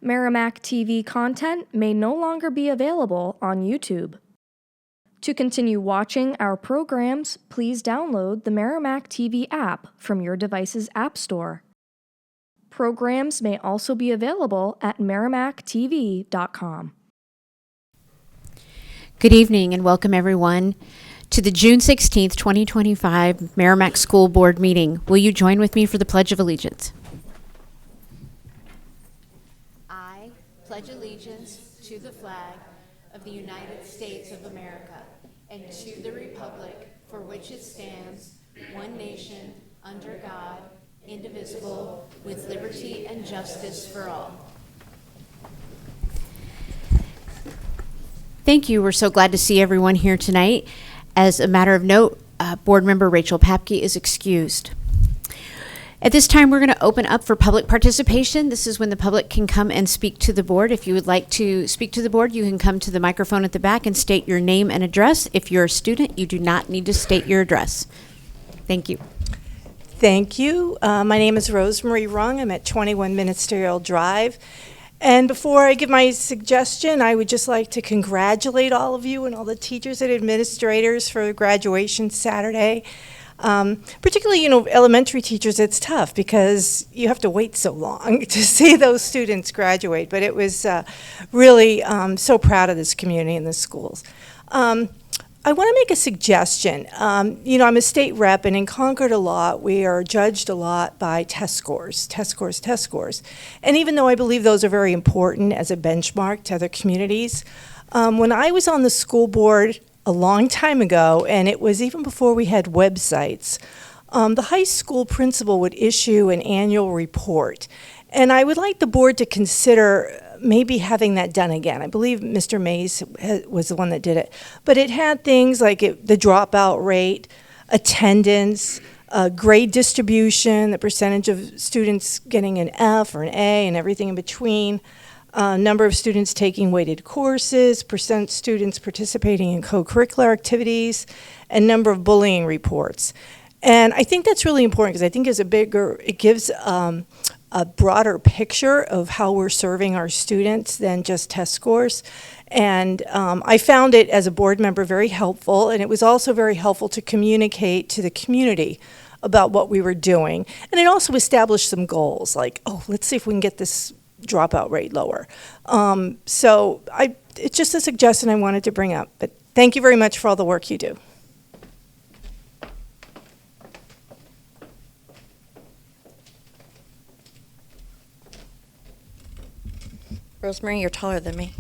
Merrimack TV content may no longer be available on YouTube. To continue watching our programs, please download the Merrimack TV app from your device's App Store. Programs may also be available at merrimacktv.com. Good evening and welcome everyone to the June 16th, 2025 Merrimack School Board meeting. Will you join with me for the Pledge of Allegiance? I pledge allegiance to the flag of the United States of America and to the republic for which it stands, one nation, under God, indivisible, with liberty and justice for all. Thank you. We're so glad to see everyone here tonight. As a matter of note, board member Rachel Papke is excused. At this time, we're going to open up for public participation. This is when the public can come and speak to the board. If you would like to speak to the board, you can come to the microphone at the back and state your name and address. If you're a student, you do not need to state your address. Thank you. Thank you. My name is Rosemary Rung. I'm at 21 Ministerial Drive. And before I give my suggestion, I would just like to congratulate all of you and all the teachers and administrators for graduation Saturday. Particularly, elementary teachers, it's tough because you have to wait so long to see those students graduate. But it was really so proud of this community and the schools. I want to make a suggestion. I'm a state rep, and in Concord a lot, we are judged a lot by test scores. And even though I believe those are very important as a benchmark to other communities, when I was on the school board a long time ago, and it was even before we had websites, the high school principal would issue an annual report. And I would like the board to consider maybe having that done again. I believe Mr. Mays was the one that did it. But it had things like the dropout rate, attendance, grade distribution, the percentage of students getting an F or an A and everything in between, number of students taking weighted courses, percent students participating in co-curricular activities, and number of bullying reports. And I think that's really important because I think it gives a broader picture of how we're serving our students than just test scores. And I found it as a board member very helpful, and it was also very helpful to communicate to the community about what we were doing. And it also established some goals, like, let's see if we can get this dropout rate lower. So it's just a suggestion I wanted to bring up. But thank you very much for all the work you do. Rosemary, you're taller than me.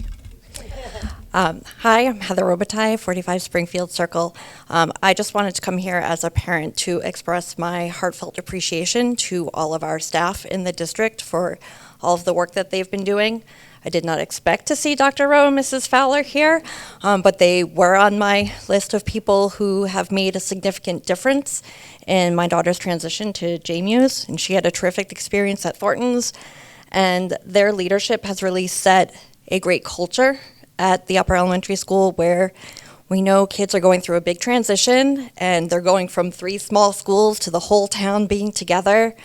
Hi, I'm Heather Robitaille, 45 Springfield Circle. I just wanted to come here as a parent to express my heartfelt appreciation to all of our staff in the district for all of the work that they've been doing. I did not expect to see Dr. Rowe and Mrs. Fowler here, but they were on my list of people who have made a significant difference in my daughter's transition to JMU's, and she had a terrific experience at Thornton's. And their leadership has really set a great culture at the upper elementary school where we know kids are going through a big transition and they're going from 3 small schools to the whole town being together.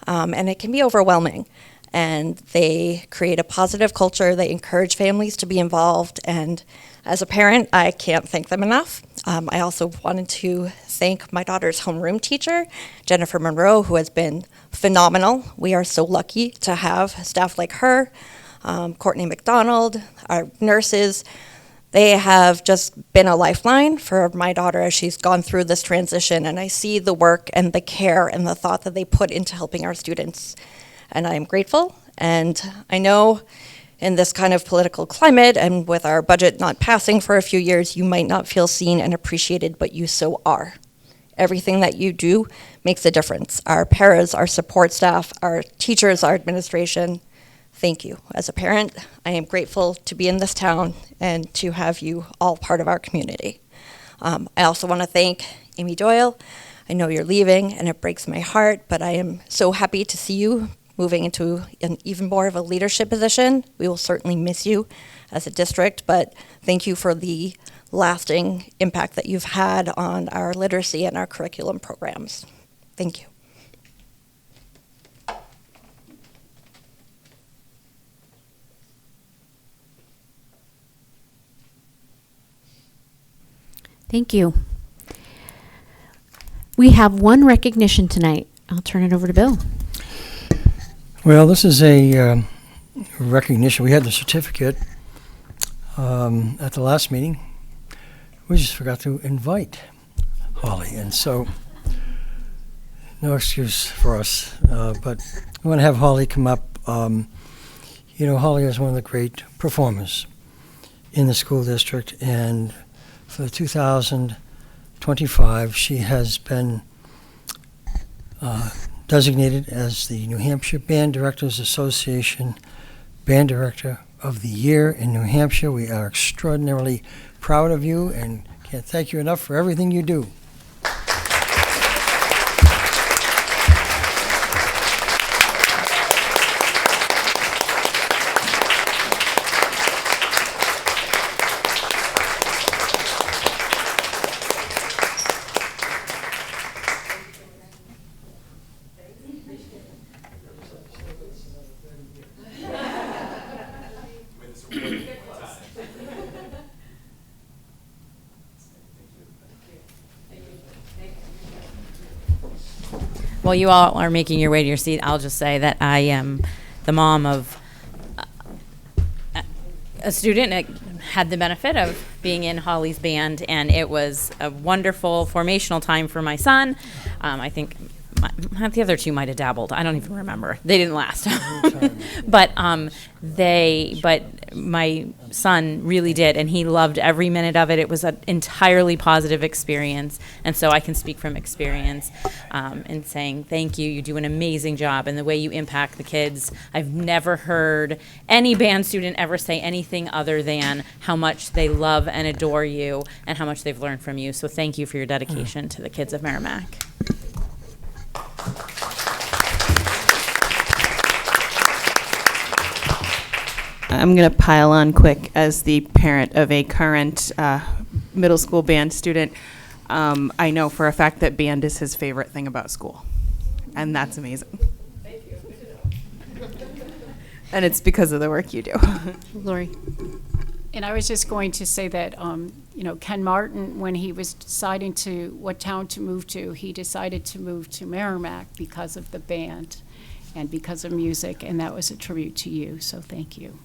And it can be overwhelming. And they create a positive culture. They encourage families to be involved. And as a parent, I can't thank them enough. I also wanted to thank my daughter's homeroom teacher, Jennifer Monroe, who has been phenomenal. We are so lucky to have staff like her, Courtney McDonald, our nurses. They have just been a lifeline for my daughter as she's gone through this transition. And I see the work and the care and the thought that they put into helping our students. And I am grateful. And I know in this kind of political climate and with our budget not passing for a few years, you might not feel seen and appreciated, but you so are. Everything that you do makes a difference. Our paras, our support staff, our teachers, our administration, thank you. As a parent, I am grateful to be in this town and to have you all part of our community. I also want to thank Amy Doyle. I know you're leaving and it breaks my heart, but I am so happy to see you moving into an even more of a leadership position. We will certainly miss you as a district, but thank you for the lasting impact that you've had on our literacy and our curriculum programs. Thank you. Thank you. We have one recognition tonight. I'll turn it over to Bill. Well, this is a recognition. We had the certificate at the last meeting. We just forgot to invite Holly, and so no excuse for us. But we want to have Holly come up. Holly is one of the great performers in the school district, and for 2025, she has been designated as the New Hampshire Band Directors Association Band Director of the Year in New Hampshire. We are extraordinarily proud of you and can't thank you enough for everything you do. While you all are making your way to your seat, I'll just say that I am the mom of a student that had the benefit of being in Holly's band, and it was a wonderful formational time for my son. I think the other two might have dabbled. I don't even remember. They didn't last. But my son really did, and he loved every minute of it. It was an entirely positive experience, and so I can speak from experience in saying thank you. You do an amazing job, and the way you impact the kids. I've never heard any band student ever say anything other than how much they love and adore you and how much they've learned from you. So thank you for your dedication to the kids of Merrimack. I'm going to pile on quick as the parent of a current middle school band student. I know for a fact that band is his favorite thing about school, and that's amazing. Thank you. And it's because of the work you do. Lori. And I was just going to say that, Ken Martin, when he was deciding what town to move to, he decided to move to Merrimack because of the band and because of music, and that was a tribute to you, so thank you.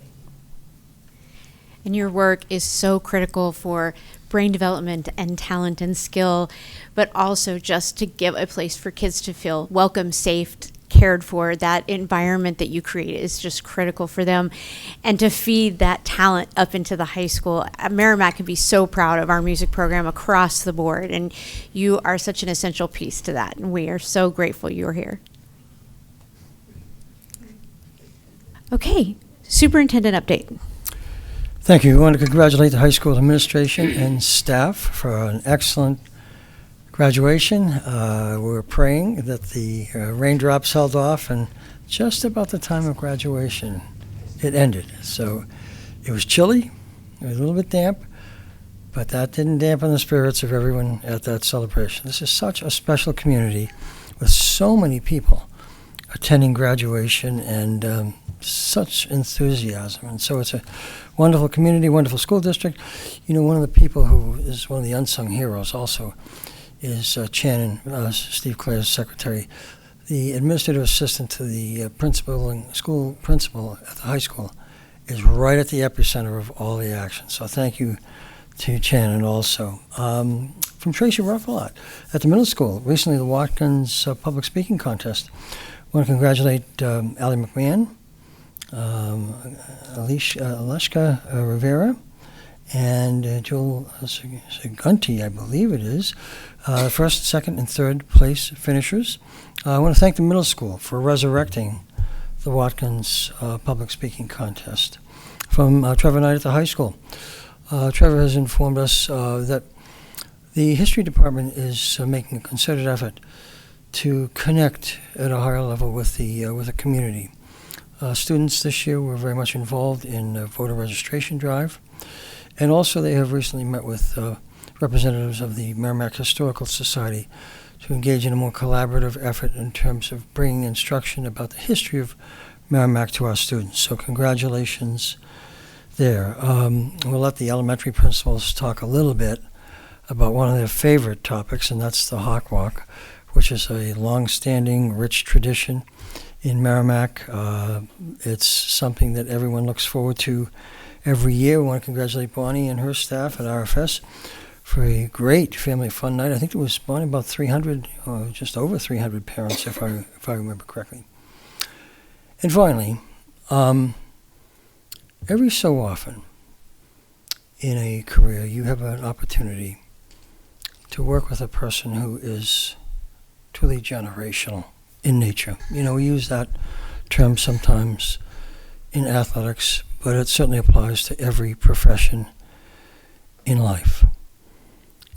And your work is so critical for brain development and talent and skill, but also just to give a place for kids to feel welcome, safe, cared for. That environment that you create is just critical for them. And to feed that talent up into the high school. Merrimack can be so proud of our music program across the board, and you are such an essential piece to that. And we are so grateful you're here. Okay, superintendent update. Thank you. We want to congratulate the high school administration and staff for an excellent graduation. We're praying that the raindrops held off, and just about the time of graduation, it ended. So it was chilly, it was a little bit damp, but that didn't dampen the spirits of everyone at that celebration. This is such a special community with so many people attending graduation and such enthusiasm. And so it's a wonderful community, wonderful school district. One of the people who is one of the unsung heroes also is Shannon, Steve Clare's secretary, the administrative assistant to the principal and school principal at the high school, is right at the epicenter of all the action. So thank you to Shannon also. From Tracy Ruffalot at the middle school, recently the Watkins public speaking contest. I want to congratulate Allie McMahon, Aleshka Rivera, and Joel Segunti, I believe it is, first, second, and third place finishers. I want to thank the middle school for resurrecting the Watkins public speaking contest. From Trevor Knight at the high school. Trevor has informed us that the history department is making a concerted effort to connect at a higher level with the community. Students this year were very much involved in a voter registration drive, and also they have recently met with representatives of the Merrimack Historical Society to engage in a more collaborative effort in terms of bringing instruction about the history of Merrimack to our students. So congratulations there. We'll let the elementary principals talk a little bit about one of their favorite topics, and that's the Hawk Walk, which is a long-standing, rich tradition in Merrimack. It's something that everyone looks forward to every year. We want to congratulate Bonnie and her staff at RFS for a great family fun night. I think it was, Bonnie, about 300, just over 300 parents, if I remember correctly. And finally, every so often in a career, you have an opportunity to work with a person who is truly generational in nature. You know, we use that term sometimes in athletics, but it certainly applies to every profession in life.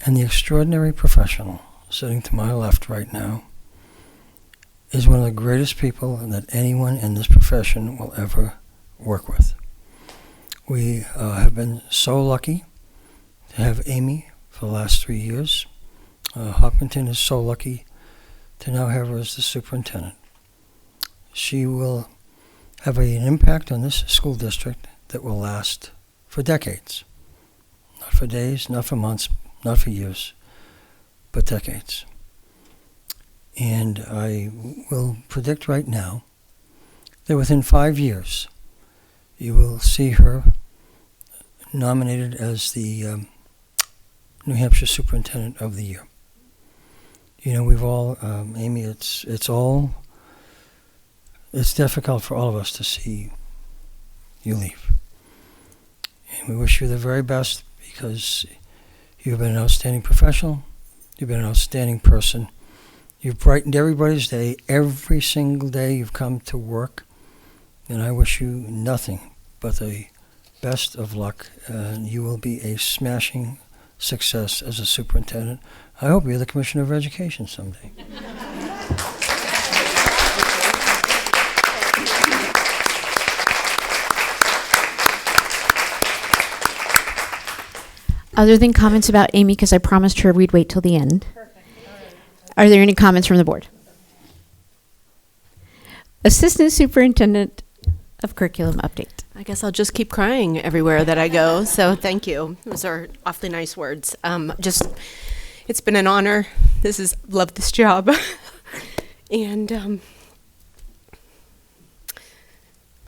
And the extraordinary professional sitting to my left right now is one of the greatest people that anyone in this profession will ever work with. We have been so lucky to have Amy for the last 3 years. Hopkinton is so lucky to now have her as the superintendent. She will have an impact on this school district that will last for decades. Not for days, not for months, not for years, but decades. And I will predict right now that within 5 years, you will see her nominated as the New Hampshire Superintendent of the Year. You know, we've all, Amy, it's difficult for all of us to see you leave. And we wish you the very best because you've been an outstanding professional, you've been an outstanding person, you've brightened everybody's day every single day you've come to work, and I wish you nothing but the best of luck, and you will be a smashing success as a superintendent. I hope you're the Commissioner of Education someday. Other than comments about Amy, because I promised her we'd wait till the end. Perfect. Are there any comments from the board? Assistant Superintendent of Curriculum update. I guess I'll just keep crying everywhere that I go, so thank you. Those are awfully nice words. It's been an honor. Love this job. And I'm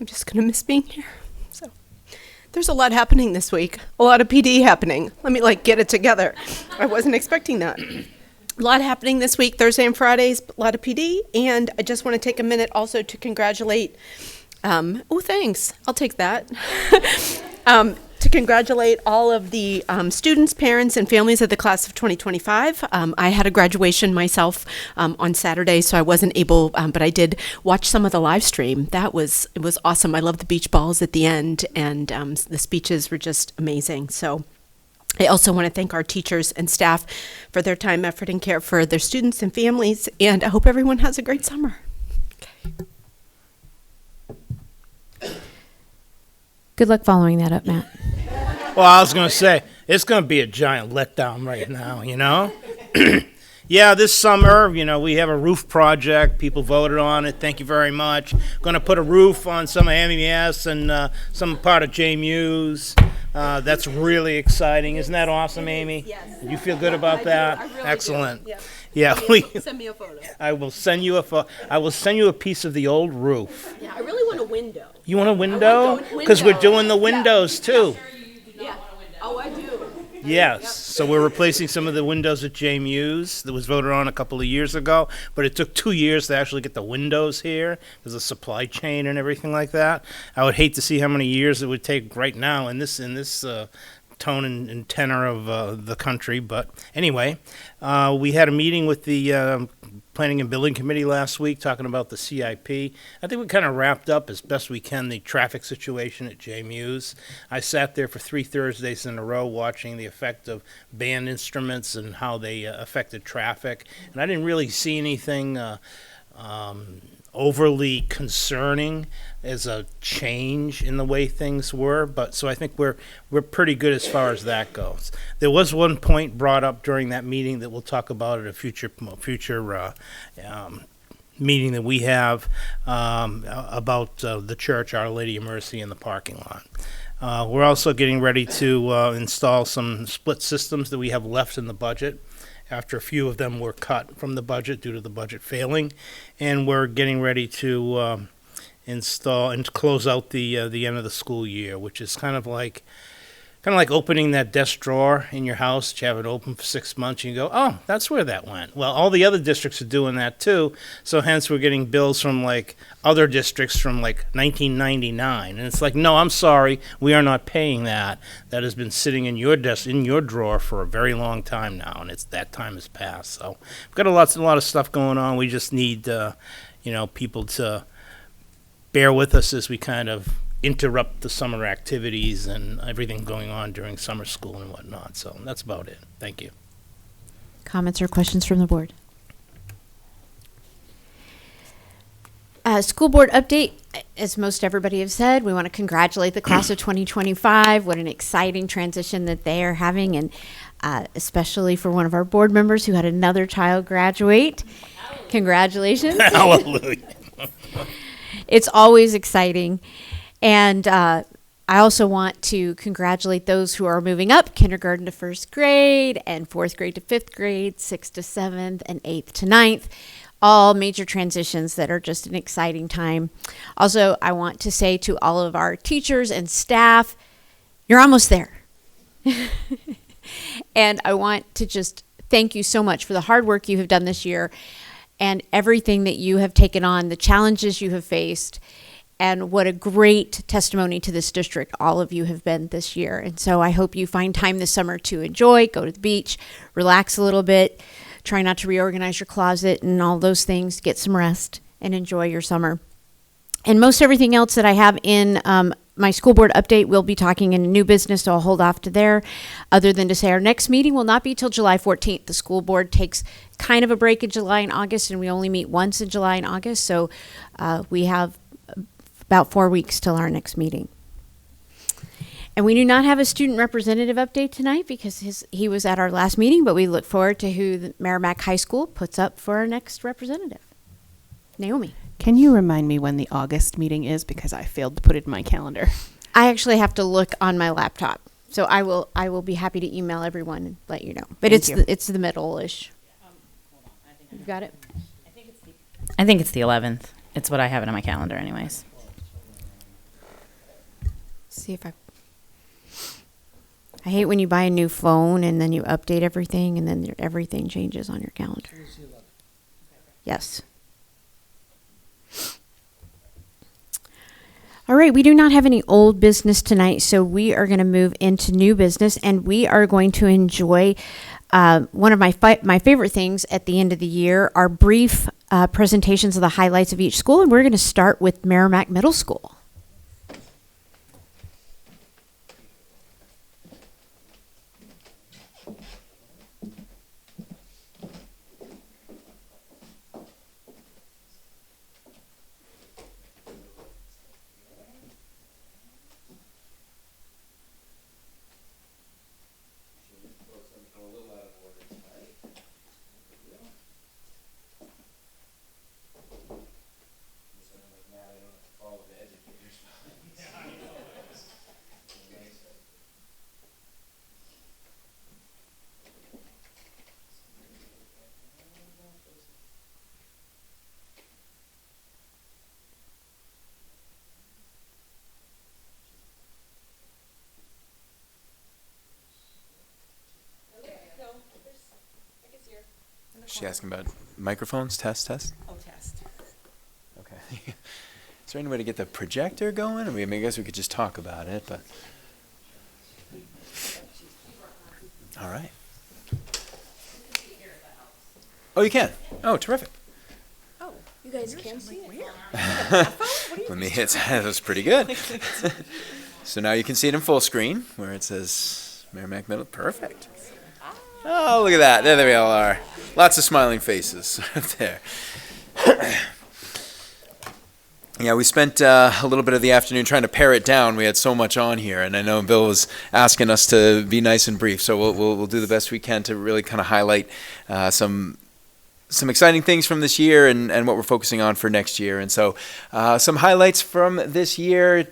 just going to miss being here. So there's a lot happening this week, a lot of PD happening. Let me get it together. I wasn't expecting that. A lot happening this week, Thursday and Fridays, a lot of PD. And I just want to take a minute also to congratulate thanks. I'll take that. To congratulate all of the students, parents, and families of the class of 2025. I had a graduation myself on Saturday, so I wasn't able, but I did watch some of the live stream. It was awesome. I love the beach balls at the end, and the speeches were just amazing. So I also want to thank our teachers and staff for their time, effort, and care for their students and families, and I hope everyone has a great summer. Okay. Good luck following that up, Matt. Well, I was going to say, it's going to be a giant letdown right now, you know? Yeah, this summer, we have a roof project. People voted on it. Thank you very much. Going to put a roof on some of MES and some part of JMU's. That's really exciting. Isn't that awesome, Amy? Yes. You feel good about that? I really Excellent. do. Yeah, Send me a photo. I will send you a piece of the old roof. Yeah, I really want a window. You want a window? window. Because we're doing the windows too. Yeah. Oh, I do. Yes. So we're replacing some of the windows at JMU's that was voted on a couple of years ago, but it took 2 years to actually get the windows here because of supply chain and everything like that. I would hate to see how many years it would take right now in this tone and tenor of the country. But anyway, we had a meeting with the Planning and Building Committee last week talking about the CIP. I think we kind of wrapped up as best we can the traffic situation at JMU's. I sat there for 3 Thursdays in a row watching the effect of band instruments and how they affected traffic. And I didn't really see anything overly concerning as a change in the way things were, but so I think we're pretty good as far as that goes. There was one point brought up during that meeting that we'll talk about at a future meeting that we have about the church, Our Lady of Mercy, in the parking lot. We're also getting ready to install some split systems that we have left in the budget after a few of them were cut from the budget due to the budget failing. And we're getting ready to install and close out the end of the school year, which is kind of like opening that desk drawer in your house that you have it open for 6 months, and you go, oh, that's where that went. Well, all the other districts are doing that too, so hence we're getting bills from like other districts from like 1999, and it's like, no, I'm sorry, we are not paying that. That has been sitting in your desk, in your drawer for a very long time now, and that time has passed. So we've got a lot of stuff going on. We just need people to bear with us as we kind of interrupt the summer activities and everything going on during summer school and whatnot. So that's about it. Thank you. Comments or questions from the board? School board update. As most everybody have said, we want to congratulate the class of 2025. What an exciting transition that they are having, and especially for one of our board members who had another child graduate. Congratulations. Hallelujah. It's always exciting. And I also want to congratulate those who are moving up, kindergarten to first grade, and fourth grade to fifth grade, sixth to seventh, and eighth to ninth. All major transitions that are just an exciting time. Also, I want to say to all of our teachers and staff, you're almost there. And I want to just thank you so much for the hard work you have done this year and everything that you have taken on, the challenges you have faced. And what a great testimony to this district all of you have been this year. And so I hope you find time this summer to enjoy, go to the beach, relax a little bit, try not to reorganize your closet and all those things, get some rest and enjoy your summer. And most everything else that I have in my school board update, we'll be talking in new business, so I'll hold off to there. Other than to say our next meeting will not be till July 14th. The school board takes kind of a break in July and August, and we only meet once in July and August. So we have about 4 weeks till our next meeting. And we do not have a student representative update tonight because he was at our last meeting, but we look forward to who the Merrimack High School puts up for our next representative. Naomi. Can you remind me when the August meeting is? Because I failed to put it in my calendar. I actually have to look on my laptop. So I will be happy to email everyone and let you know. But it's the middle-ish. You got it? I think it's the 11th. It's what I have it on my calendar anyways. See if I hate when you buy a new phone and then you update everything and then everything changes on your calendar. Yes. All right, we do not have any old business tonight, so we are going to move into new business, and we are going to enjoy one of my favorite things at the end of the year, our brief presentations of the highlights of each school, and we're going to start with Merrimack Middle School. Is she asking about microphones? Test. Oh, test. Okay. Is there any way to get the projector going? I mean, I guess we could just talk about it, but. All right. Oh, you can? Oh, terrific. Oh, you guys can see it? Let me hit. That was pretty good. So now you can see it in full screen where it says Merrimack Middle. Perfect. Oh, look at that. There we all are. Lots of smiling faces there. Yeah, we spent a little bit of the afternoon trying to pare it down. We had so much on here, and I know Bill was asking us to be nice and brief, so we'll do the best we can to really kind of highlight some some exciting things from this year and what we're focusing on for next year. And so some highlights from this year.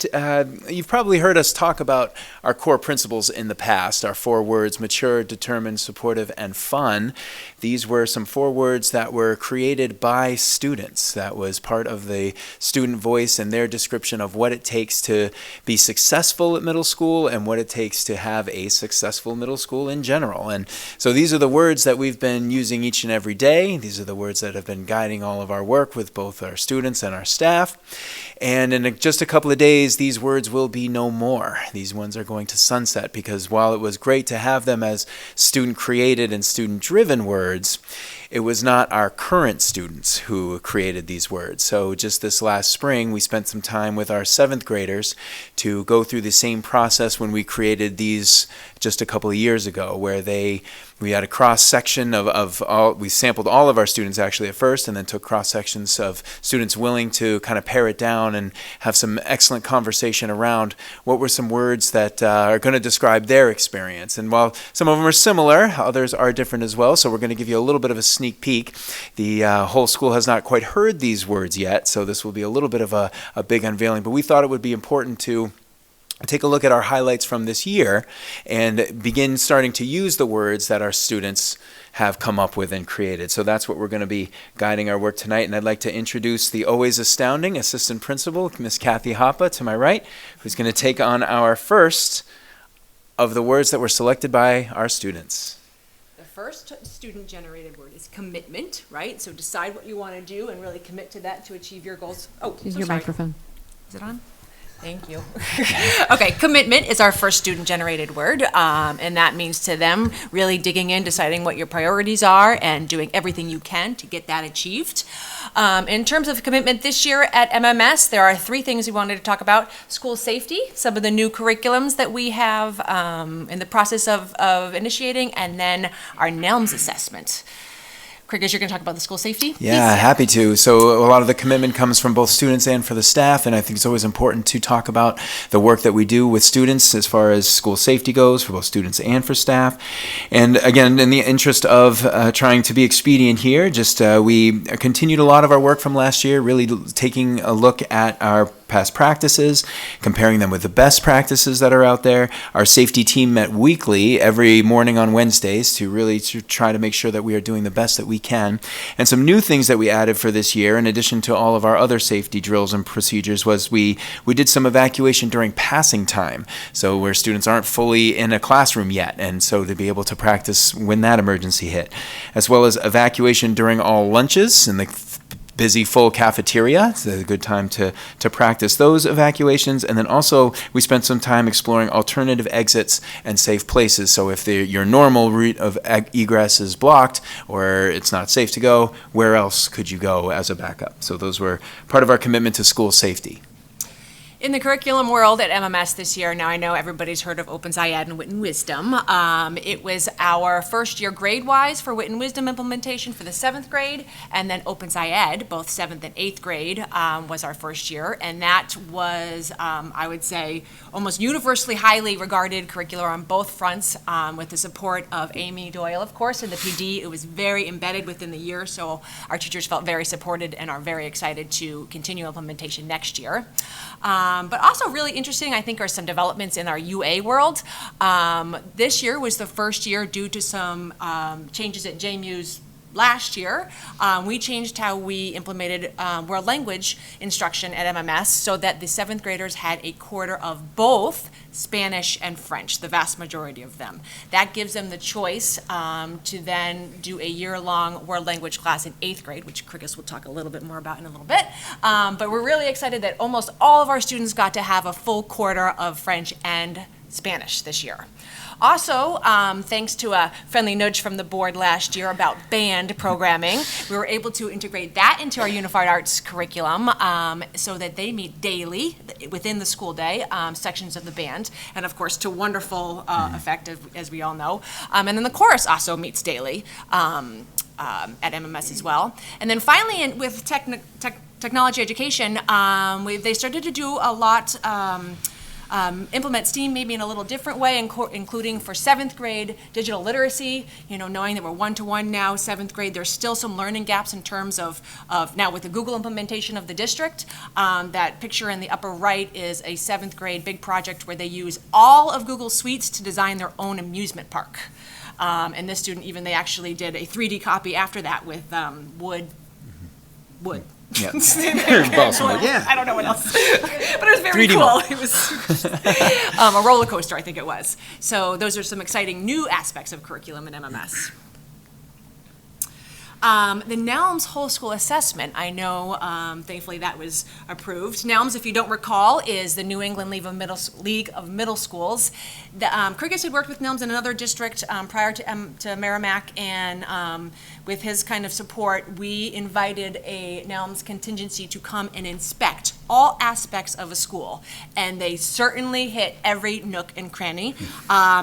You've probably heard us talk about our core principles in the past, our 4 words: mature, determined, supportive, and fun. These were some 4 words that were created by students. That was part of the student voice and their description of what it takes to be successful at middle school and what it takes to have a successful middle school in general. And so these are the words that we've been using each and every day. These are the words that have been guiding all of our work with both our students and our staff. And in just a couple of days, these words will be no more. These ones are going to sunset, because while it was great to have them as student-created and student-driven words, it was not our current students who created these words. So just this last spring, we spent some time with our 7th graders to go through the same process when we created these just a couple of years ago, where we had a cross-section of all, we sampled all of our students actually at first, and then took cross-sections of students willing to kind of pare it down and have some excellent conversation around what were some words that are going to describe their experience. And while some of them are similar, others are different as well, so we're going to give you a little bit of a sneak peek. The whole school has not quite heard these words yet, so this will be a little bit of a big unveiling, but we thought it would be important to take a look at our highlights from this year and begin starting to use the words that our students have come up with and created. So that's what we're going to be guiding our work tonight. And I'd like to introduce the always astounding assistant principal, Miss Kathy Hoppe, to my right, who's going to take on our first of the words that were selected by our students. The first student-generated word is commitment, right? So decide what you want to do and really commit to that to achieve your goals. Oh, Use so your sorry. microphone. Is it on? Thank you. Okay, commitment is our first student-generated word, and that means to them really digging in, deciding what your priorities are, and doing everything you can to get that achieved. In terms of commitment this year at MMS, there are 3 things we wanted to talk about. School safety, some of the new curriculums that we have in the process of initiating, and then our NELMS assessment. Craig, you're going to talk about the school safety? Yeah, happy to. So a lot of the commitment comes from both students and for the staff, and I think it's always important to talk about the work that we do with students as far as school safety goes, for both students and for staff. And again, in the interest of trying to be expedient here, we continued a lot of our work from last year, really taking a look at our past practices, comparing them with the best practices that are out there. Our safety team met weekly every morning on Wednesdays to try to make sure that we are doing the best that we can. And some new things that we added for this year, in addition to all of our other safety drills and procedures, was we did some evacuation during passing time, so where students aren't fully in a classroom yet, and so to be able to practice when that emergency hit, as well as evacuation during all lunches in the busy, full cafeteria. It's a good time to practice those evacuations. And then also, we spent some time exploring alternative exits and safe places. So if your normal route of egress is blocked or it's not safe to go, where else could you go as a backup? So those were part of our commitment to school safety. In the curriculum world at MMS this year, now I know everybody's heard of Open SciEd and Wit and Wisdom. It was our first year grade-wise for Wit and Wisdom implementation for the 7th grade, and then Open SciEd, both 7th and 8th grade, was our first year, and that was, I would say, almost universally highly regarded curriculum on both fronts, with the support of Amy Doyle, of course, and the PD. It was very embedded within the year, so our teachers felt very supported and are very excited to continue implementation next year. But also really interesting, I think, are some developments in our UA world. This year was the first year, due to some changes at JMU's last year, we changed how we implemented world language instruction at MMS so that the 7th graders had a quarter of both Spanish and French, the vast majority of them. That gives them the choice to then do a year-long world language class in 8th grade, which Crickis will talk a little bit more about in a little bit. But we're really excited that almost all of our students got to have a full quarter of French and Spanish this year. Also, thanks to a friendly nudge from the board last year about band programming, we were able to integrate that into our Unified Arts curriculum so that they meet daily within the school day, sections of the band, and of course to wonderful effect, as we all know. And then the chorus also meets daily at MMS as well. And then finally, with technology education, they started to do a lot implement STEAM maybe in a little different way, including for 7th grade digital literacy, knowing that we're one-to-one now, 7th grade, there's still some learning gaps in terms of now with the Google implementation of the district. That picture in the upper right is a 7th grade big project where they use all of Google Suites to design their own amusement park. And this student, they actually did a 3D copy after that with wood. Yeah. Balsam, yeah. I don't know what else. But it was very 3D cool. model. It was a roller coaster, I think it was. So those are some exciting new aspects of curriculum in MMS. The NELMS whole school assessment, I know, thankfully that was approved. NELMS, if you don't recall, is the New England League of Middle Schools. Kirkus had worked with NELMS in another district prior to Merrimack, and with his kind of support, we invited a NELMS contingency to come and inspect all aspects of a school, and they certainly hit every nook and cranny.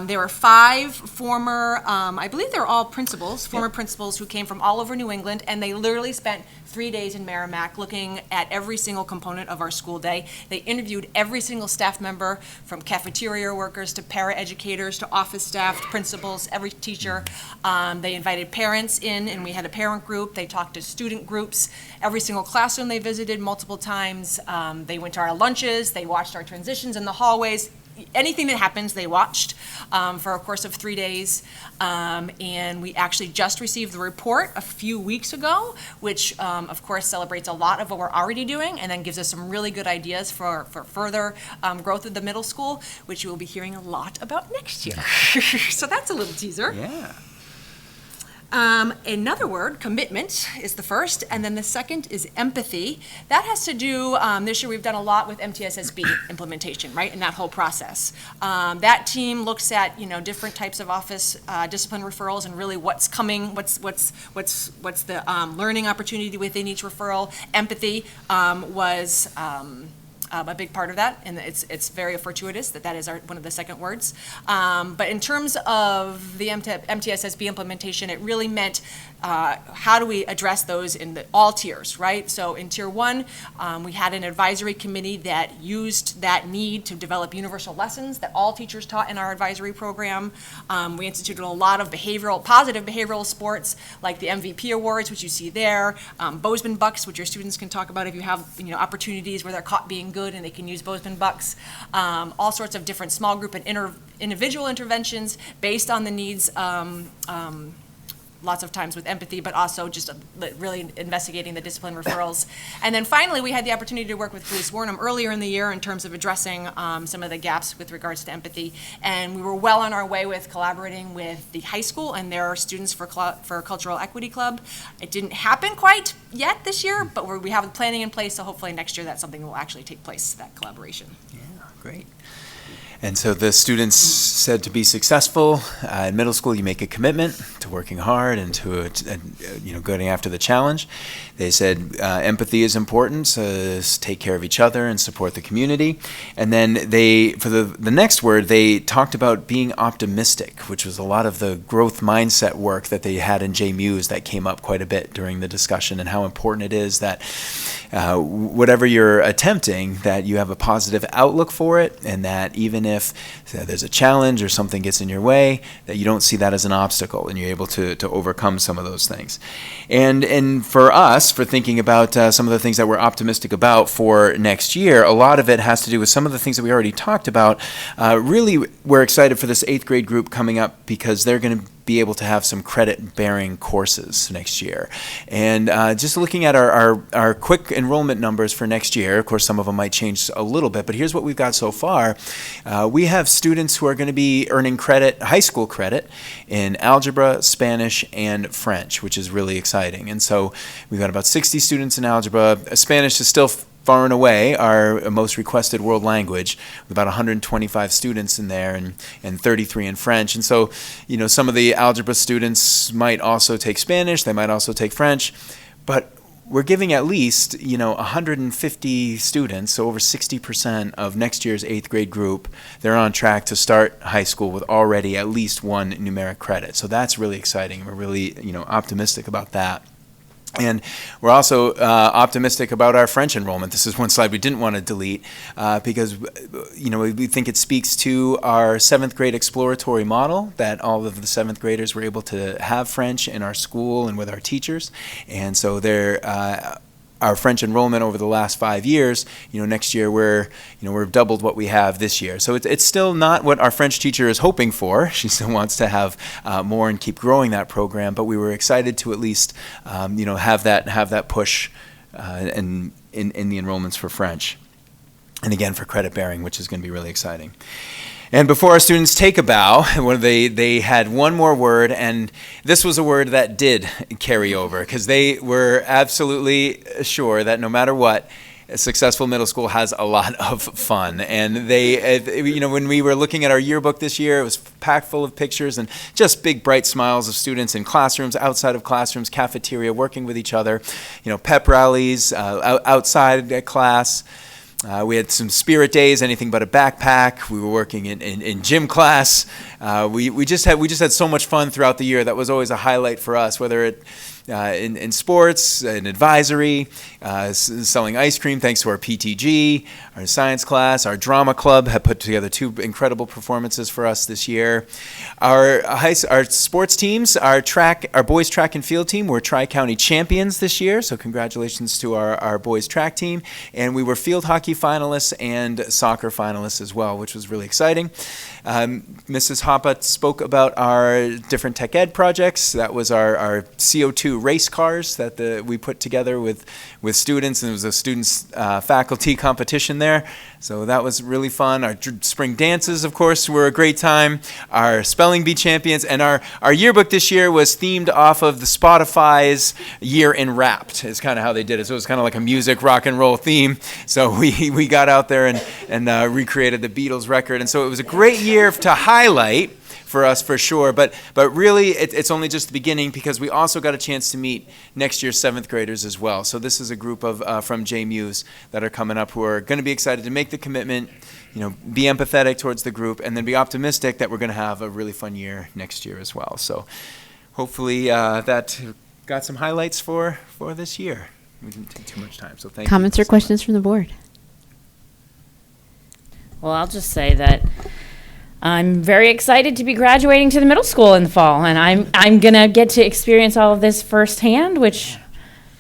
There were 5 former, I believe they're all principals, former principals who came from all over New England, and they literally spent 3 days in Merrimack looking at every single component of our school day. They interviewed every single staff member, from cafeteria workers to para-educators to office staff, principals, every teacher. They invited parents in, and we had a parent group. They talked to student groups. Every single classroom they visited multiple times. They went to our lunches. They watched our transitions in the hallways. Anything that happens, they watched for a course of 3 days. And we actually just received the report a few weeks ago, which of course celebrates a lot of what we're already doing and then gives us some really good ideas for further growth of the middle school, which you will be hearing a lot about next year. So that's a little teaser. Yeah. Another word, commitment, is the first, and then the second is empathy. That has to do, this year we've done a lot with MTSSB implementation, right, in that whole process. That team looks at, different types of office discipline referrals and really what's coming, what's the learning opportunity within each referral. Empathy was a big part of that, and it's very fortuitous that is one of the second words. But in terms of the MTSSB implementation, it really meant how do we address those in all tiers, right? So in Tier 1, we had an advisory committee that used that need to develop universal lessons that all teachers taught in our advisory program. We instituted a lot of positive behavioral sports, like the MVP awards, which you see there, Bozeman Bucks, which your students can talk about if you have opportunities where they're caught being good and they can use Bozeman Bucks. All sorts of different small group and individual interventions based on the needs, lots of times with empathy, but also just really investigating the discipline referrals. And then finally, we had the opportunity to work with Felice Warnham earlier in the year in terms of addressing some of the gaps with regards to empathy. And we were well on our way with collaborating with the high school and their Students for Cultural Equity Club. It didn't happen quite yet this year, but we have the planning in place, so hopefully next year that's something that will actually take place, that collaboration. Yeah, great. And so the students said to be successful in middle school, you make a commitment to working hard and to going after the challenge. They said empathy is important, so take care of each other and support the community. And then for the next word, they talked about being optimistic, which was a lot of the growth mindset work that they had in JMUs that came up quite a bit during the discussion, and how important it is that whatever you're attempting, that you have a positive outlook for it, and that even if there's a challenge or something gets in your way, that you don't see that as an obstacle and you're able to overcome some of those things. And for us, for thinking about some of the things that we're optimistic about for next year, a lot of it has to do with some of the things that we already talked about. Really, we're excited for this 8th grade group coming up because they're going to be able to have some credit-bearing courses next year. And just looking at our quick enrollment numbers for next year, of course some of them might change a little bit, but here's what we've got so far. We have students who are going to be earning credit, high school credit, in algebra, Spanish, and French, which is really exciting. And so we've got about 60 students in algebra. Spanish is still far and away our most requested world language, with about 125 students in there and 33 in French. And so, some of the algebra students might also take Spanish, they might also take French, but we're giving at least, 150 students, so over 60% of next year's 8th grade group, they're on track to start high school with already at least one numeric credit. So that's really exciting. We're really, optimistic about that. And we're also optimistic about our French enrollment. This is one slide we didn't want to delete because, we think it speaks to our 7th grade exploratory model that all of the 7th graders were able to have French in our school and with our teachers. And so our French enrollment over the last 5 years, next year we've doubled what we have this year. So it's still not what our French teacher is hoping for. She still wants to have more and keep growing that program, but we were excited to at least, have that push in the enrollments for French. And again, for credit bearing, which is going to be really exciting. And before our students take a bow, they had one more word, and this was a word that did carry over, because they were absolutely sure that no matter what, a successful middle school has a lot of fun. And when we were looking at our yearbook this year, it was packed full of pictures and just big bright smiles of students in classrooms, outside of classrooms, cafeteria, working with each other, pep rallies, outside at class. We had some spirit days, anything but a backpack. We were working in gym class. We just had so much fun throughout the year. That was always a highlight for us, whether it in sports, in advisory, selling ice cream thanks to our PTG, our science class, our drama club have put together 2 incredible performances for us this year. Our sports teams, our boys track and field team were Tri-County champions this year, so congratulations to our boys track team. And we were field hockey finalists and soccer finalists as well, which was really exciting. Mrs. Hoppe spoke about our different tech ed projects. That was our CO2 race cars that we put together with students, and there was a students faculty competition there. So that was really fun. Our spring dances, of course, were a great time. Our spelling bee champions, and our yearbook this year was themed off of the Spotify's Year in Wrapped, is kind of how they did it. So it was kind of like a music rock and roll theme. So we got out there and recreated the Beatles record. And so it was a great year to highlight for us, for sure, but really it's only just the beginning, because we also got a chance to meet next year's 7th graders as well. So this is a group of from JMUs that are coming up who are going to be excited to make the commitment, be empathetic towards the group, and then be optimistic that we're going to have a really fun year next year as well. So hopefully that got some highlights for this year. We didn't take too much time, so thank you. Comments or questions from the board? Well, I'll just say that I'm very excited to be graduating to the middle school in the fall, and I'm going to get to experience all of this firsthand, which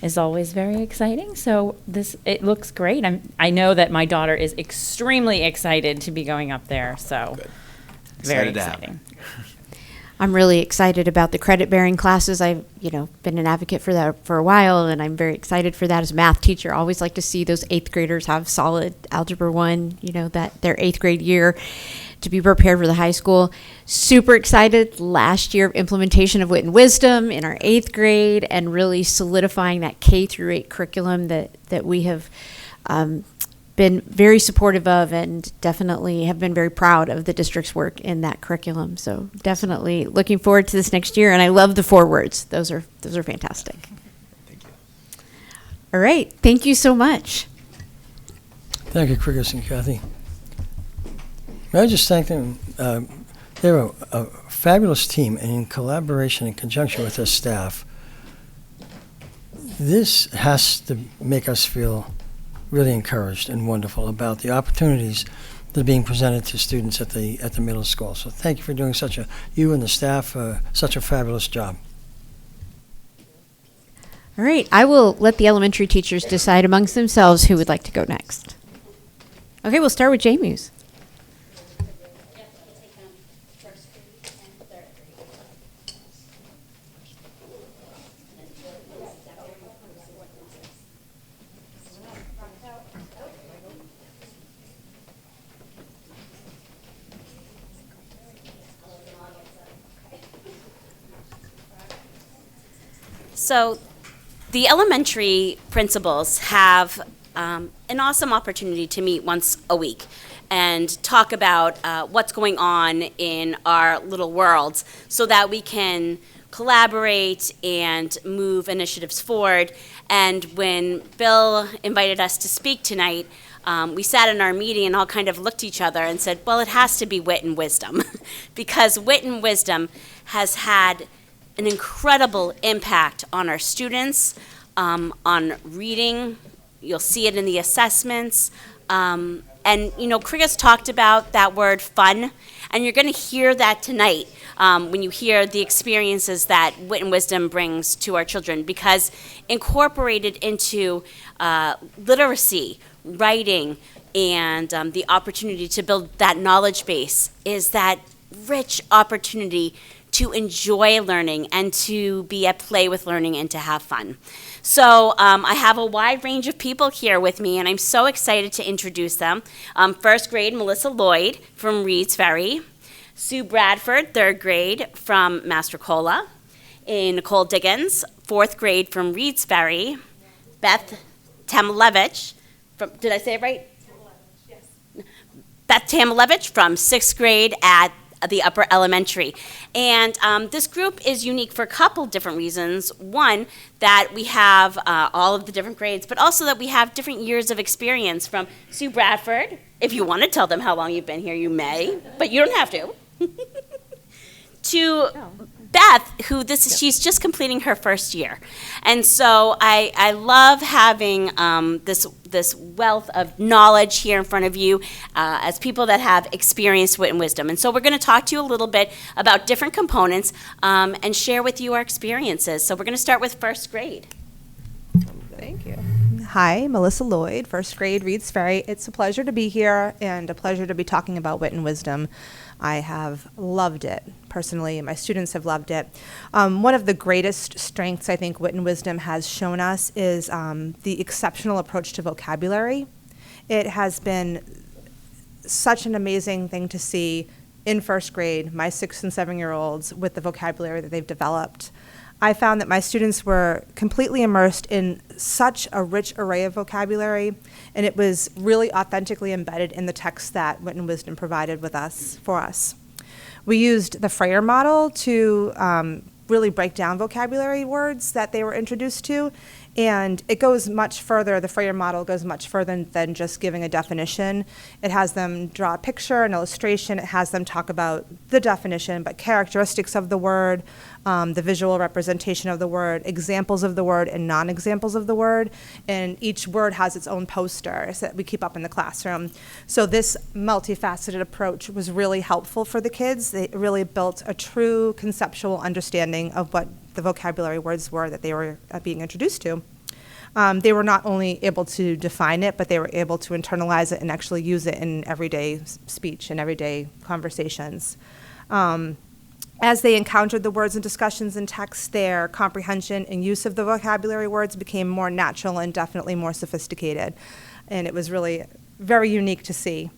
is always very exciting. So it looks great. I know that my daughter is extremely excited to be going up there, so Good. very Excited to have exciting. I'm really excited about the credit-bearing classes. I've, been an advocate for that for a while, and I'm very excited for that as a math teacher. I always like to see those 8th graders have solid Algebra 1, that their 8th grade year, to be prepared for the high school. Super excited last year of implementation of Wit and Wisdom in our 8th grade, and really solidifying that K through 8 curriculum that we have been very supportive of, and definitely have been very proud of the district's work in that curriculum. So definitely looking forward to this next year, and I love the 4 words. Those are fantastic. Thank you. All right, thank you so much. Thank you, Chris and Kathy. May I just thank them? They're a fabulous team, and in collaboration and conjunction with their staff, this has to make us feel really encouraged and wonderful about the opportunities that are being presented to students at the middle school. So thank you for doing you and the staff, such a fabulous job. All right, I will let the elementary teachers decide amongst themselves who would like to go next. Okay, we'll start with JMUs. So the elementary principals have an awesome opportunity to meet once a week and talk about what's going on in our little worlds, so that we can collaborate and move initiatives forward. And when Bill invited us to speak tonight, we sat in our meeting and all kind of looked at each other and said, well, it has to be Wit and Wisdom, because Wit and Wisdom has had an incredible impact on our students, on reading. You'll see it in the assessments. And, you know, Kriga's talked about that word fun, and you're going to hear that tonight when you hear the experiences that Wit and Wisdom brings to our children, because incorporated into literacy, writing, and the opportunity to build that knowledge base is that rich opportunity to enjoy learning and to be at play with learning and to have fun. So I have a wide range of people here with me, and I'm so excited to introduce them. First grade, Melissa Lloyd from Reed's Ferry. Sue Bradford, third grade, from Mastrocola. Nicole Diggins, fourth grade, from Reed's Ferry. Beth Tamalevich, from, did I say it right? Beth Tamalevich from sixth grade at the upper elementary. And this group is unique for a couple different reasons. One, that we have all of the different grades, but also that we have different years of experience. From Sue Bradford, if you want to tell them how long you've been here, you may, but you don't have to. To Beth, who she's just completing her first year. And so I love having this wealth of knowledge here in front of you as people that have experienced Wit and Wisdom. And so we're going to talk to you a little bit about different components and share with you our experiences. So we're going to start with first grade. Thank you. Hi, Melissa Lloyd, first grade, Reed's Ferry. It's a pleasure to be here and a pleasure to be talking about Wit and Wisdom. I have loved it personally, and my students have loved it. One of the greatest strengths I think Wit and Wisdom has shown us is the exceptional approach to vocabulary. It has been such an amazing thing to see in first grade, my 6 and 7-year-olds with the vocabulary that they've developed. I found that my students were completely immersed in such a rich array of vocabulary, and it was really authentically embedded in the text that Wit and Wisdom provided for us. We used the Freyer model to really break down vocabulary words that they were introduced to, and it goes much further. The Freyer model goes much further than just giving a definition. It has them draw a picture, an illustration. It has them talk about the definition, but characteristics of the word, the visual representation of the word, examples of the word and non-examples of the word, and each word has its own poster that we keep up in the classroom. So this multifaceted approach was really helpful for the kids. It really built a true conceptual understanding of what the vocabulary words were that they were being introduced to. They were not only able to define it, but they were able to internalize it and actually use it in everyday speech and everyday conversations. As they encountered the words and discussions in text, their comprehension and use of the vocabulary words became more natural and definitely more sophisticated. And it was really very unique to see.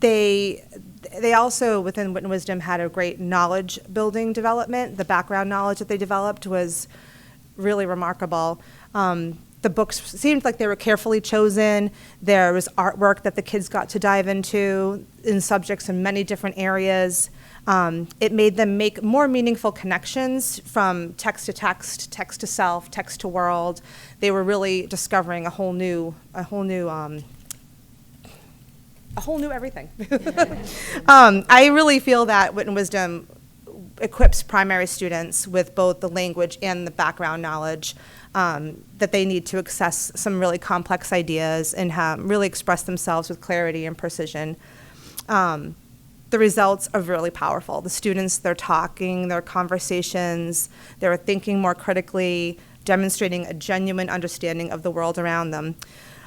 They also, within Wit and Wisdom, had a great knowledge building development. The background knowledge that they developed was really remarkable. The books seemed like they were carefully chosen. There was artwork that the kids got to dive into in subjects in many different areas. It made them make more meaningful connections from text to text, text to self, text to world. They were really discovering a whole new everything. I really feel that Wit and Wisdom equips primary students with both the language and the background knowledge that they need to access some really complex ideas and really express themselves with clarity and precision. The results are really powerful. The students, they're talking, their conversations, they're thinking more critically, demonstrating a genuine understanding of the world around them.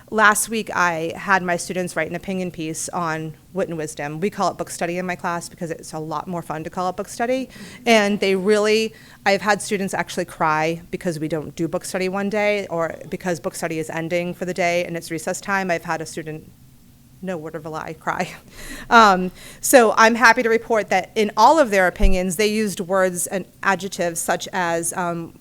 Last week, I had my students write an opinion piece on Wit and Wisdom. We call it book study in my class because it's a lot more fun to call it book study. And I've had students actually cry because we don't do book study one day, or because book study is ending for the day and it's recess time. I've had a student, no word of a lie, cry. So I'm happy to report that in all of their opinions, they used words and adjectives such as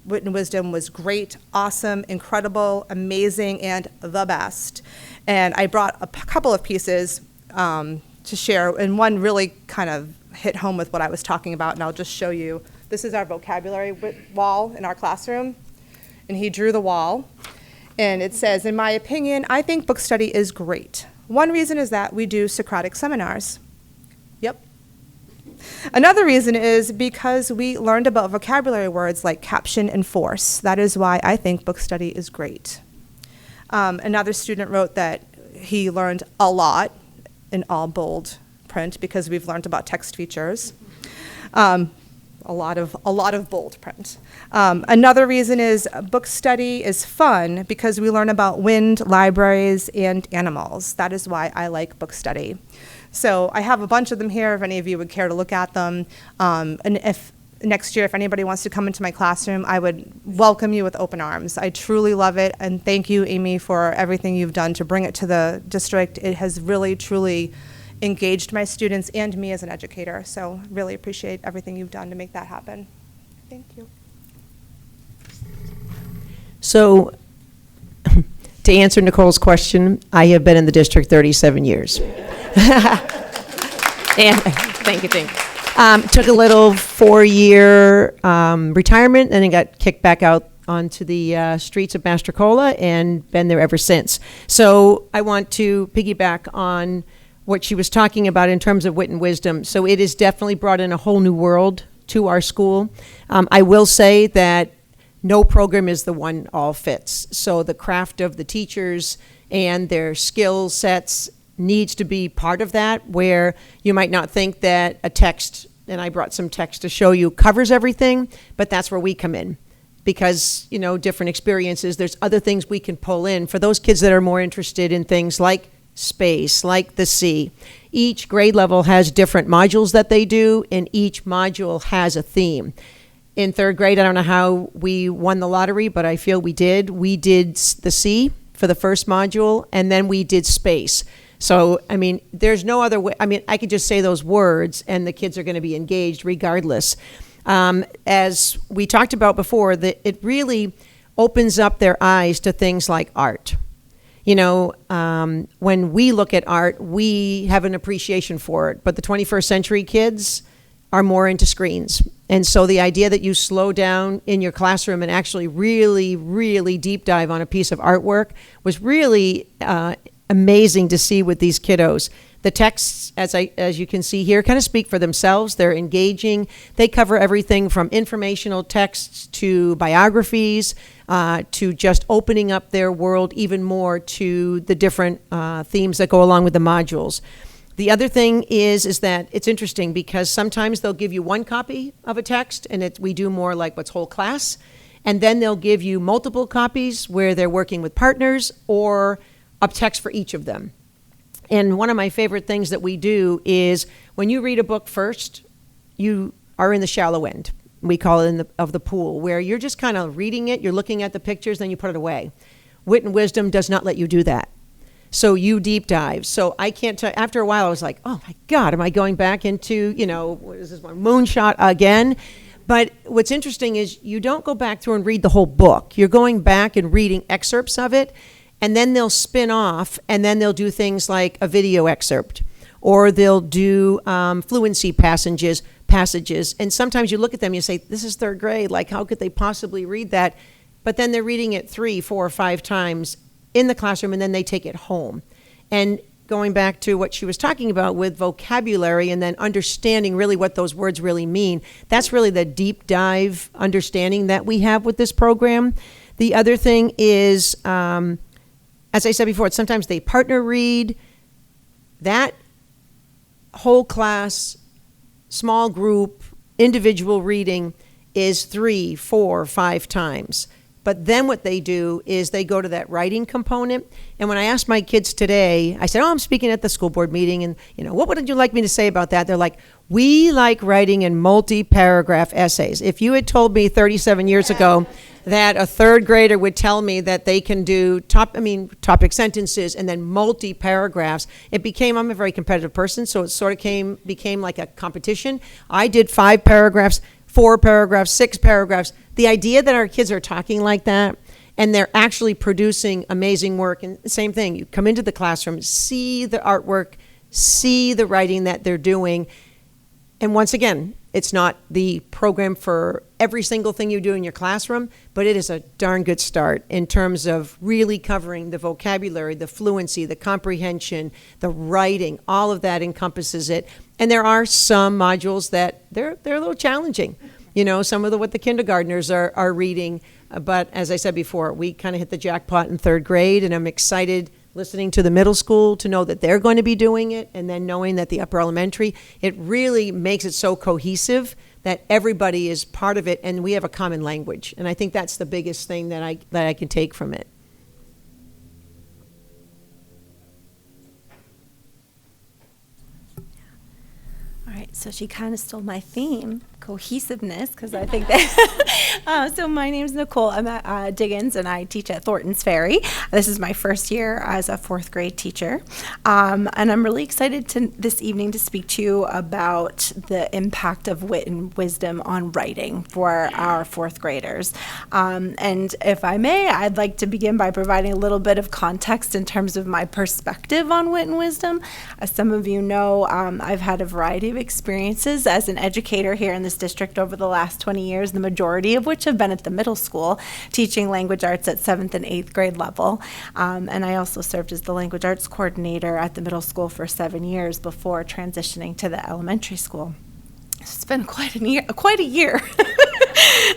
Wit and Wisdom was great, awesome, incredible, amazing, and the best. And I brought a couple of pieces to share, and one really kind of hit home with what I was talking about, and I'll just show you. This is our vocabulary wall in our classroom, and he drew the wall, and it says, in my opinion, I think book study is great. One reason is that we do Socratic seminars. Yep. Another reason is because we learned about vocabulary words like caption and force. That is why I think book study is great. Another student wrote that he learned a lot in all bold print because we've learned about text features. A lot of bold print. Another reason is book study is fun because we learn about wind, libraries, and animals. That is why I like book study. So I have a bunch of them here if any of you would care to look at them. And if next year, if anybody wants to come into my classroom, I would welcome you with open arms. I truly love it, and thank you, Amy, for everything you've done to bring it to the district. It has really, truly engaged my students and me as an educator. So really appreciate everything you've done to make that happen. Thank you. So to answer Nicole's question, I have been in the district 37 years. And thank you. Took a little 4-year retirement and then got kicked back out onto the streets of Mastrocola and been there ever since. So I want to piggyback on what she was talking about in terms of wit and wisdom. So it has definitely brought in a whole new world to our school. I will say that no program is the one all fits. So the craft of the teachers and their skill sets needs to be part of that, where you might not think that a text, and I brought some text to show you, covers everything, but that's where we come in. Because, you know, different experiences, there's other things we can pull in for those kids that are more interested in things like space, like the sea. Each grade level has different modules that they do, and each module has a theme. In 3rd grade, I don't know how we won the lottery, but I feel we did. We did the sea for the first module, and then we did space. So, I mean, there's no other way. I mean, I could just say those words, and the kids are going to be engaged regardless. As we talked about before, that it really opens up their eyes to things like art. You know, when we look at art, we have an appreciation for it, but the 21st century kids are more into screens. And so the idea that you slow down in your classroom and actually really, really deep dive on a piece of artwork was really amazing to see with these kiddos. The texts, as you can see here, kind of speak for themselves. They're engaging. They cover everything from informational texts to biographies, to just opening up their world even more to the different themes that go along with the modules. The other thing is that it's interesting because sometimes they'll give you one copy of a text, and we do more like what's whole class, and then they'll give you multiple copies where they're working with partners or a text for each of them. And one of my favorite things that we do is when you read a book first, you are in the shallow end. We call it of the pool, where you're just kind of reading it, you're looking at the pictures, then you put it away. Wit and Wisdom does not let you do that. So you deep dive. So I can't tell, after a while I was like, oh my God, am I going back into, you know, what is this one, Moonshot again? But what's interesting is you don't go back through and read the whole book. You're going back and reading excerpts of it, and then they'll spin off, and then they'll do things like a video excerpt, or they'll do fluency passages. And sometimes you look at them and you say, this is 3rd grade, like how could they possibly read that? But then they're reading it 3, 4, or 5 times in the classroom, and then they take it home. And going back to what she was talking about with vocabulary and then understanding really what those words really mean, that's really the deep dive understanding that we have with this program. The other thing is, as I said before, sometimes they partner read. That whole class, small group, individual reading is 3, 4, 5 times. But then what they do is they go to that writing component. And when I asked my kids today, I said, oh, I'm speaking at the school board meeting, and what would you like me to say about that? They're like, we like writing in multi-paragraph essays. If you had told me 37 years ago that a 3rd grader would tell me that they can do topic sentences and then multi-paragraphs, I'm a very competitive person, so it sort of became like a competition. I did 5 paragraphs, 4 paragraphs, 6 paragraphs. The idea that our kids are talking like that and they're actually producing amazing work, and same thing, you come into the classroom, see the artwork, see the writing that they're doing. And once again, it's not the program for every single thing you do in your classroom, but it is a darn good start in terms of really covering the vocabulary, the fluency, the comprehension, the writing, all of that encompasses it. And there are some modules that they're a little challenging. Some of what the kindergartners are reading. But as I said before, we kind of hit the jackpot in third grade, and I'm excited listening to the middle school to know that they're going to be doing it, and then knowing that the upper elementary, it really makes it so cohesive that everybody is part of it, and we have a common language. And I think that's the biggest thing that I can take from it. All right, so she kind of stole my theme, cohesiveness, because I think that. So my name is Nicole. I'm at Diggins, and I teach at Thornton's Ferry. This is my first year as a fourth grade teacher, and I'm really excited this evening to speak to you about the impact of wit and wisdom on writing for our fourth graders. And if I may, I'd like to begin by providing a little bit of context in terms of my perspective on wit and wisdom. As some of you know, I've had a variety of experiences as an educator here in this district over the last 20 years, the majority of which have been at the middle school, teaching language arts at 7th and 8th grade level. And I also served as the language arts coordinator at the middle school for 7 years before transitioning to the elementary school. It's been quite a year.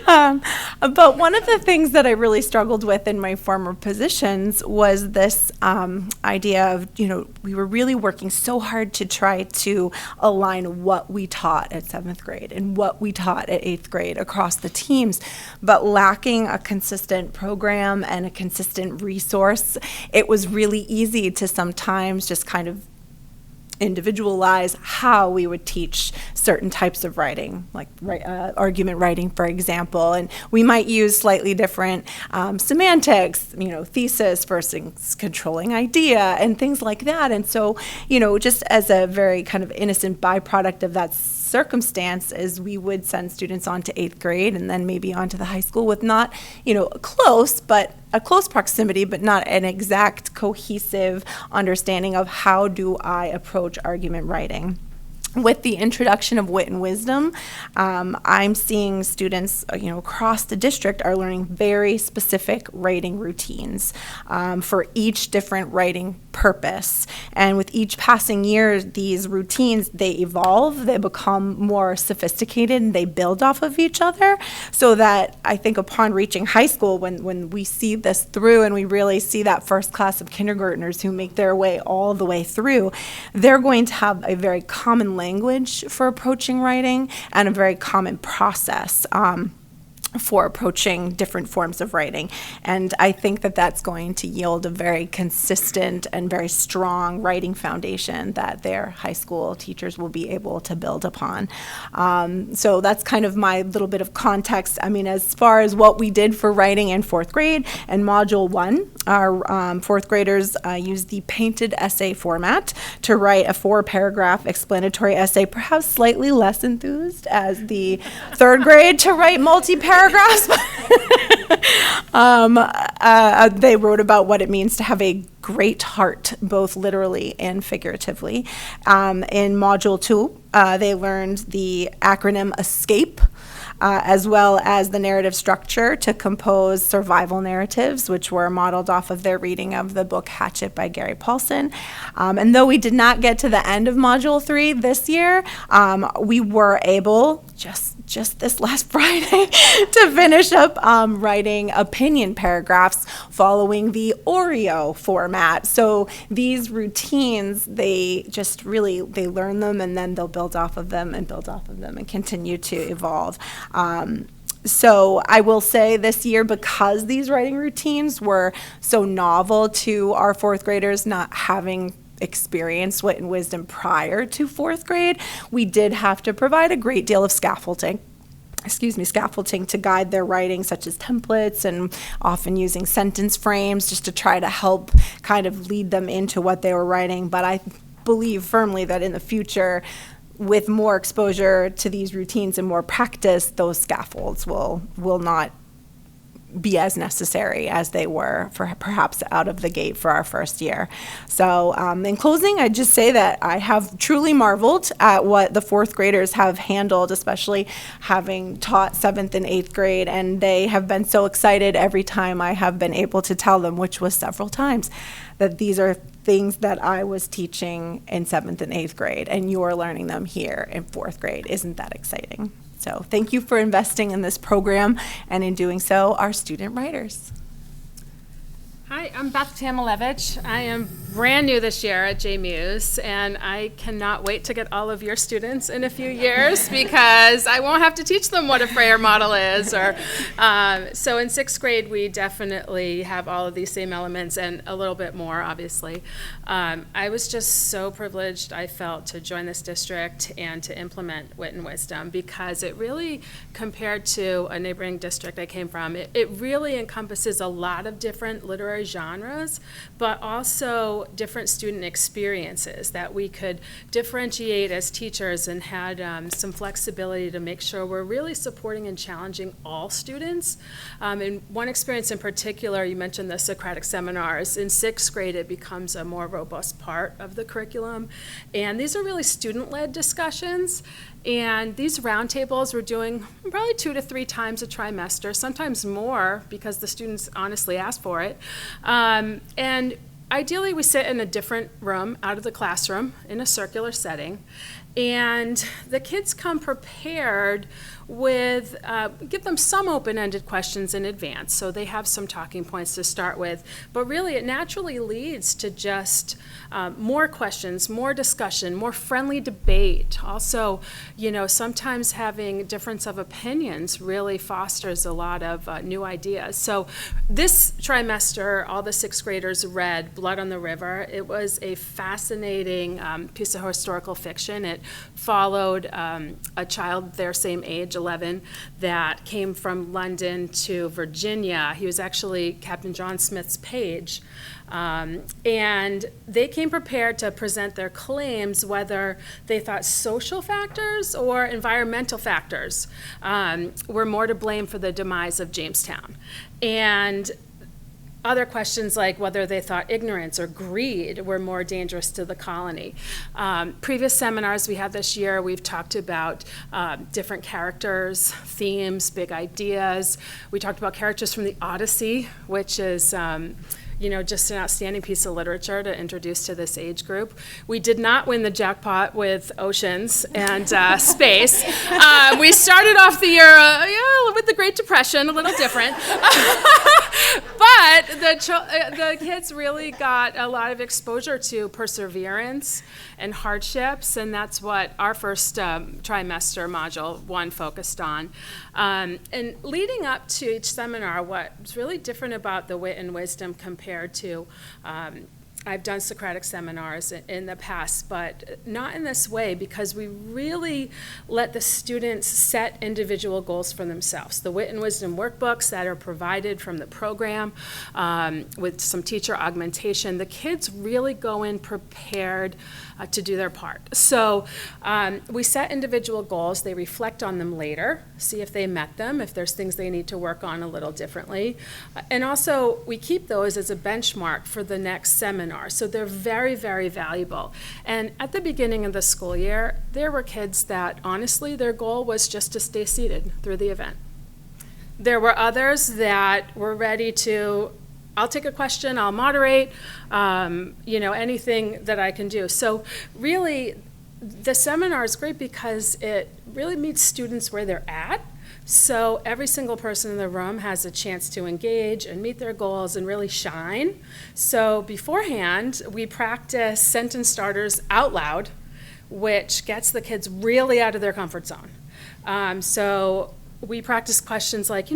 But one of the things that I really struggled with in my former positions was this idea of, we were really working so hard to try to align what we taught at 7th grade and what we taught at 8th grade across the teams, but lacking a consistent program and a consistent resource. It was really easy to sometimes just kind of individualize how we would teach certain types of writing, like argument writing, for example. And we might use slightly different semantics, thesis versus controlling idea and things like that. And so, just as a very kind of innocent byproduct of that circumstance is we would send students on to 8th grade and then maybe on to the high school with not, a close proximity, but not an exact cohesive understanding of how do I approach argument writing. With the introduction of wit and wisdom, I'm seeing students, across the district are learning very specific writing routines for each different writing purpose. And with each passing year, these routines, they evolve, they become more sophisticated, and they build off of each other, so that I think upon reaching high school, when we see this through and we really see that first class of kindergartners who make their way all the way through, they're going to have a very common language for approaching writing and a very common process for approaching different forms of writing. And I think that that's going to yield a very consistent and very strong writing foundation that their high school teachers will be able to build upon. So that's kind of my little bit of context. I mean, as far as what we did for writing in fourth grade, and Module 1, our fourth graders used the painted essay format to write a 4-paragraph explanatory essay, perhaps slightly less enthused as the third grade to write multi-paragraphs. They wrote about what it means to have a great heart, both literally and figuratively. In Module 2, they learned the acronym ESCAPE, as well as the narrative structure to compose survival narratives, which were modeled off of their reading of the book Hatchet by Gary Paulson. And though we did not get to the end of Module 3 this year, we were able, just this last Friday, to finish up writing opinion paragraphs following the Oreo format. So these routines, they learn them, and then they'll build off of them and continue to evolve. So I will say this year, because these writing routines were so novel to our fourth graders, not having experienced wit and wisdom prior to fourth grade, we did have to provide a great deal of scaffolding to guide their writing, such as templates and often using sentence frames just to try to help kind of lead them into what they were writing. But I believe firmly that in the future, with more exposure to these routines and more practice, those scaffolds will not be as necessary as they were for perhaps out of the gate for our first year. So in closing, I'd just say that I have truly marveled at what the fourth graders have handled, especially having taught 7th and 8th grade, and they have been so excited every time I have been able to tell them, which was several times, that these are things that I was teaching in 7th and 8th grade, and you're learning them here in 4th grade. Isn't that exciting? So thank you for investing in this program, and in doing so, our student writers. Hi, I'm Beth Tamalevich. I am brand new this year at JMUS, and I cannot wait to get all of your students in a few years because I won't have to teach them what a Freyer model is. So in 6th grade, we definitely have all of these same elements and a little bit more, obviously. I was just so privileged, I felt, to join this district and to implement Wit and Wisdom because it really, compared to a neighboring district I came from, it really encompasses a lot of different literary genres, but also different student experiences that we could differentiate as teachers and had some flexibility to make sure we're really supporting and challenging all students. In one experience in particular, you mentioned the Socratic seminars. In 6th grade, it becomes a more robust part of the curriculum. And these are really student-led discussions. And these roundtables we're doing probably 2 to 3 times a trimester, sometimes more because the students honestly ask for it. And ideally, we sit in a different room out of the classroom in a circular setting. And the kids come prepared with, give them some open-ended questions in advance, so they have some talking points to start with. But really, it naturally leads to just more questions, more discussion, more friendly debate. Also, sometimes having difference of opinions really fosters a lot of new ideas. So this trimester, all the 6th graders read Blood on the River. It was a fascinating piece of historical fiction. It followed a child their same age, 11, that came from London to Virginia. He was actually Captain John Smith's page. And they came prepared to present their claims, whether they thought social factors or environmental factors were more to blame for the demise of Jamestown. And other questions like whether they thought ignorance or greed were more dangerous to the colony. Previous seminars we had this year, we've talked about different characters, themes, big ideas. We talked about characters from the Odyssey, which is just an outstanding piece of literature to introduce to this age group. We did not win the jackpot with oceans and space. We started off the year with the Great Depression, a little different. But the kids really got a lot of exposure to perseverance and hardships, and that's what our first trimester module 1 focused on. And leading up to each seminar, what's really different about the Wit and Wisdom compared to I've done Socratic seminars in the past, but not in this way because we really let the students set individual goals for themselves. The Wit and Wisdom workbooks that are provided from the program with some teacher augmentation, the kids really go in prepared to do their part. So we set individual goals, they reflect on them later, see if they met them, if there's things they need to work on a little differently. And also we keep those as a benchmark for the next seminar. So they're very, very valuable. And at the beginning of the school year, there were kids that honestly their goal was just to stay seated through the event. There were others that were ready to, I'll take a question, I'll moderate, anything that I can do. So really, the seminar is great because it really meets students where they're at. So every single person in the room has a chance to engage and meet their goals and really shine. So beforehand, we practice sentence starters out loud, which gets the kids really out of their comfort zone. So we practice questions like,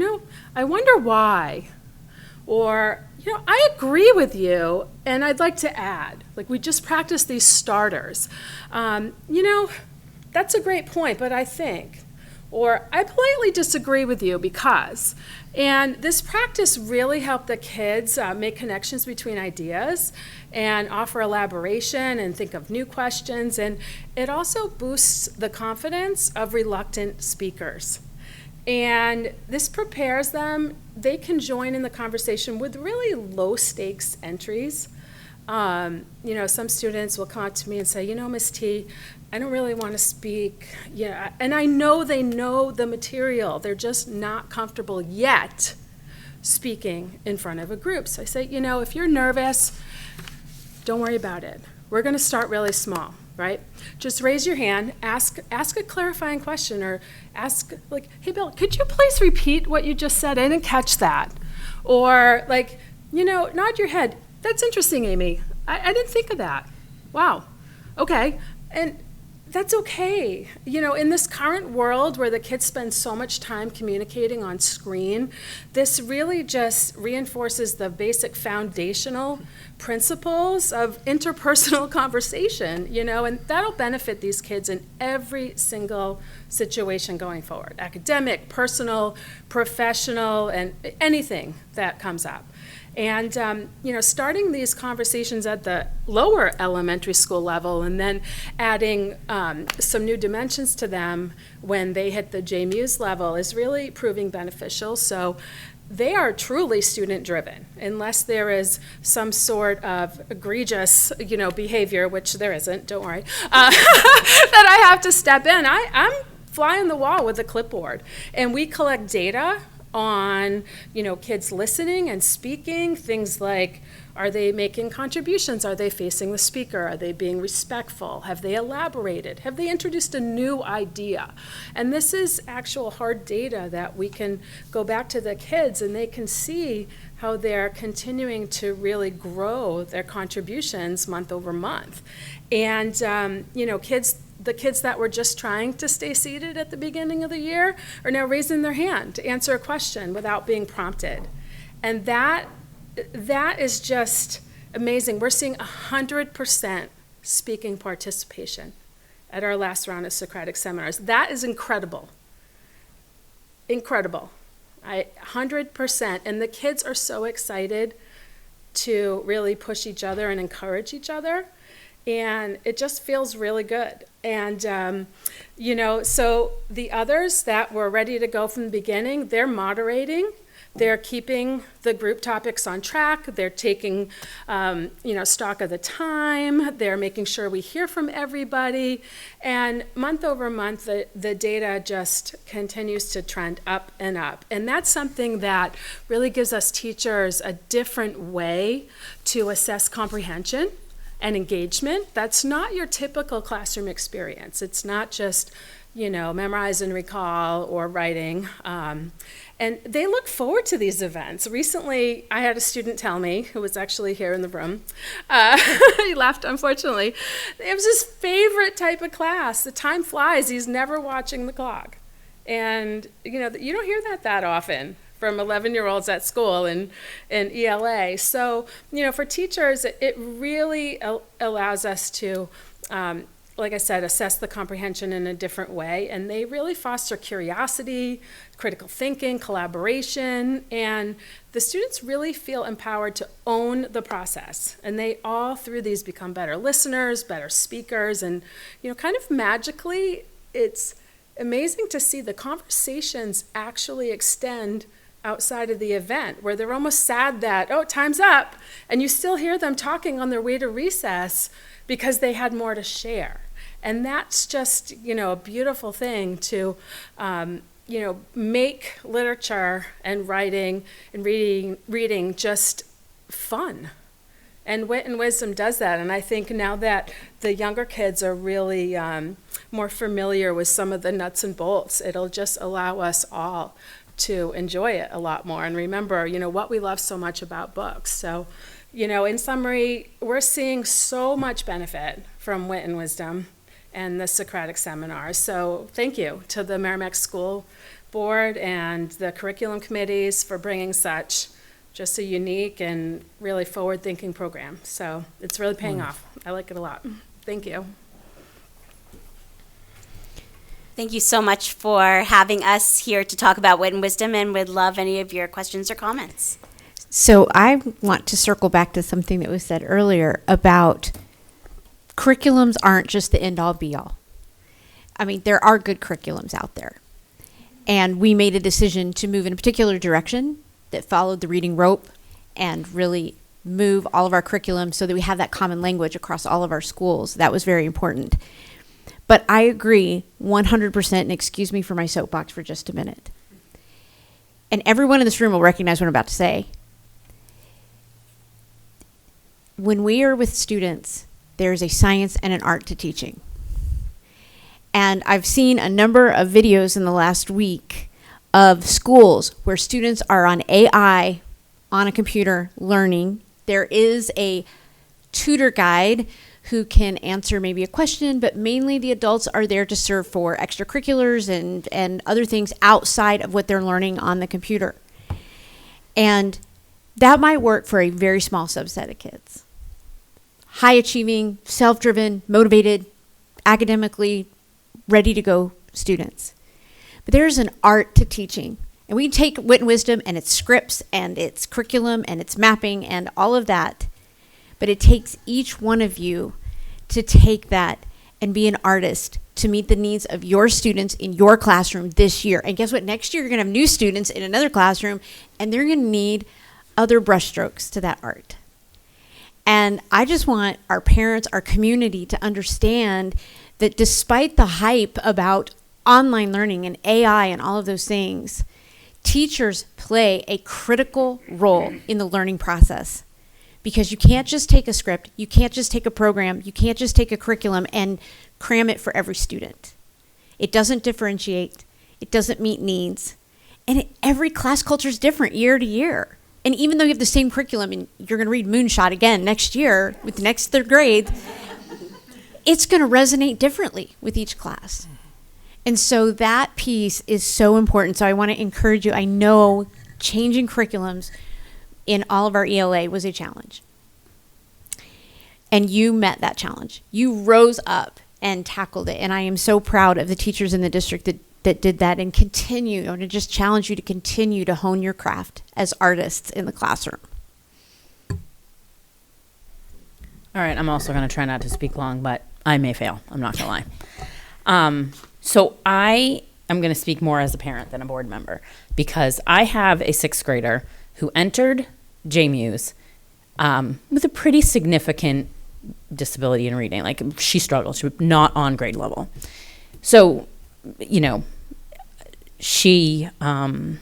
I wonder why, or, I agree with you, and I'd like to add. Like, we just practice these starters. That's a great point, but I think. Or, I politely disagree with you because. And this practice really helped the kids make connections between ideas and offer elaboration and think of new questions. And it also boosts the confidence of reluctant speakers. And this prepares them. They can join in the conversation with really low stakes entries. Some students will come up to me and say, Miss T, I don't really want to speak. Yeah, and I know they know the material. They're just not comfortable yet speaking in front of a group. So I say, if you're nervous, don't worry about it. We're going to start really small, right? Just raise your hand, ask a clarifying question, or ask, like, hey, Bill, could you please repeat what you just said? I didn't catch that. Or, nod your head. That's interesting, Amy. I didn't think of that. Wow. Okay. And that's okay. In this current world where the kids spend so much time communicating on screen, this really just reinforces the basic foundational principles of interpersonal conversation, and that'll benefit these kids in every single situation going forward, academic, personal, professional, and anything that comes up. And, starting these conversations at the lower elementary school level and then adding some new dimensions to them when they hit the JMUS level is really proving beneficial. So they are truly student-driven, unless there is some sort of egregious, behavior, which there isn't, don't worry, that I have to step in. I'm fly on the wall with a clipboard, and we collect data on, kids listening and speaking, things like, are they making contributions? Are they facing the speaker? Are they being respectful? Have they elaborated? Have they introduced a new idea? And this is actual hard data that we can go back to the kids and they can see how they're continuing to really grow their contributions month over month. And, the kids that were just trying to stay seated at the beginning of the year are now raising their hand to answer a question without being prompted. And that is just amazing. We're seeing 100% speaking participation at our last round of Socratic seminars. That is incredible. Incredible. 100%. And the kids are so excited to really push each other and encourage each other. And it just feels really good. And, so the others that were ready to go from the beginning, they're moderating. They're keeping the group topics on track. They're taking, stock of the time. They're making sure we hear from everybody. And month over month, the data just continues to trend up and up. And that's something that really gives us teachers a different way to assess comprehension and engagement. That's not your typical classroom experience. It's not just, memorize and recall or writing. And they look forward to these events. Recently, I had a student tell me, who was actually here in the room, he left, unfortunately, it was his favorite type of class. The time flies. He's never watching the clock. And, you don't hear that often from 11-year-olds at school in ELA. So, for teachers, it really allows us to, like I said, assess the comprehension in a different way. And they really foster curiosity, critical thinking, collaboration, and the students really feel empowered to own the process. And they all, through these, become better listeners, better speakers, and, kind of magically, it's amazing to see the conversations actually extend outside of the event, where they're almost sad that, time's up, and you still hear them talking on their way to recess because they had more to share. And that's just, a beautiful thing to, make literature and writing and reading just fun. And Wit and Wisdom does that. And I think now that the younger kids are really more familiar with some of the nuts and bolts, it'll just allow us all to enjoy it a lot more and remember, what we love so much about books. So, in summary, we're seeing so much benefit from Wit and Wisdom and the Socratic seminars. So thank you to the Merrimack School Board and the curriculum committees for bringing such just a unique and really forward-thinking program. So it's really paying off. I like it a lot. Thank you. Thank you so much for having us here to talk about Wit and Wisdom, and would love any of your questions or comments. So I want to circle back to something that was said earlier about curriculums aren't just the end-all be-all. I mean, there are good curriculums out there. And we made a decision to move in a particular direction that followed the reading rope and really move all of our curriculum so that we have that common language across all of our schools. That was very important. But I agree 100%, and excuse me for my soapbox for just a minute. And everyone in this room will recognize what I'm about to say. When we are with students, there's a science and an art to teaching. And I've seen a number of videos in the last week of schools where students are on AI on a computer learning. There is a tutor guide who can answer maybe a question, but mainly the adults are there to serve for extracurriculars and other things outside of what they're learning on the computer. And that might work for a very small subset of kids. High achieving, self-driven, motivated, academically ready to go students. But there's an art to teaching. And we take Wit and Wisdom and its scripts and its curriculum and its mapping and all of that. But it takes each one of you to take that and be an artist to meet the needs of your students in your classroom this year. And guess what? Next year, you're going to have new students in another classroom, and they're going to need other brushstrokes to that art. And I just want our parents, our community to understand that despite the hype about online learning and AI and all of those things, teachers play a critical role in the learning process. Because you can't just take a script, you can't just take a program, you can't just take a curriculum and cram it for every student. It doesn't differentiate, it doesn't meet needs, and every class culture is different year to year. And even though you have the same curriculum and you're going to read Moonshot again next year with the next third grade, it's going to resonate differently with each class. And so that piece is so important. So I want to encourage you. I know changing curriculums in all of our ELA was a challenge. And you met that challenge. You rose up and tackled it. And I am so proud of the teachers in the district that did that and continue. I want to just challenge you to continue to hone your craft as artists in the classroom. All right, I'm also going to try not to speak long, but I may fail. I'm not going to lie. So I am going to speak more as a parent than a board member because I have a sixth grader who entered JMU's with a pretty significant disability in reading. Like she struggled. She was not on grade level. So, you know, she had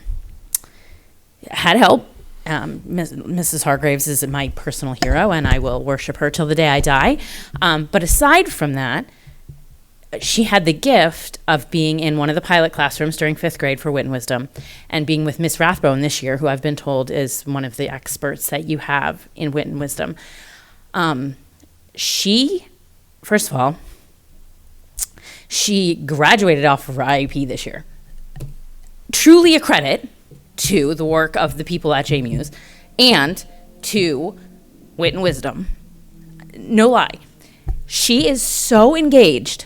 help. Mrs. Hargraves is my personal hero, and I will worship her till the day I die. But aside from that, she had the gift of being in one of the pilot classrooms during fifth grade for Wit and Wisdom and being with Miss Rathbone this year, who I've been told is one of the experts that you have in Wit and Wisdom. She, first of all, she graduated off of her IEP this year. Truly a credit to the work of the people at JMU's and to Wit and Wisdom. No lie. She is so engaged.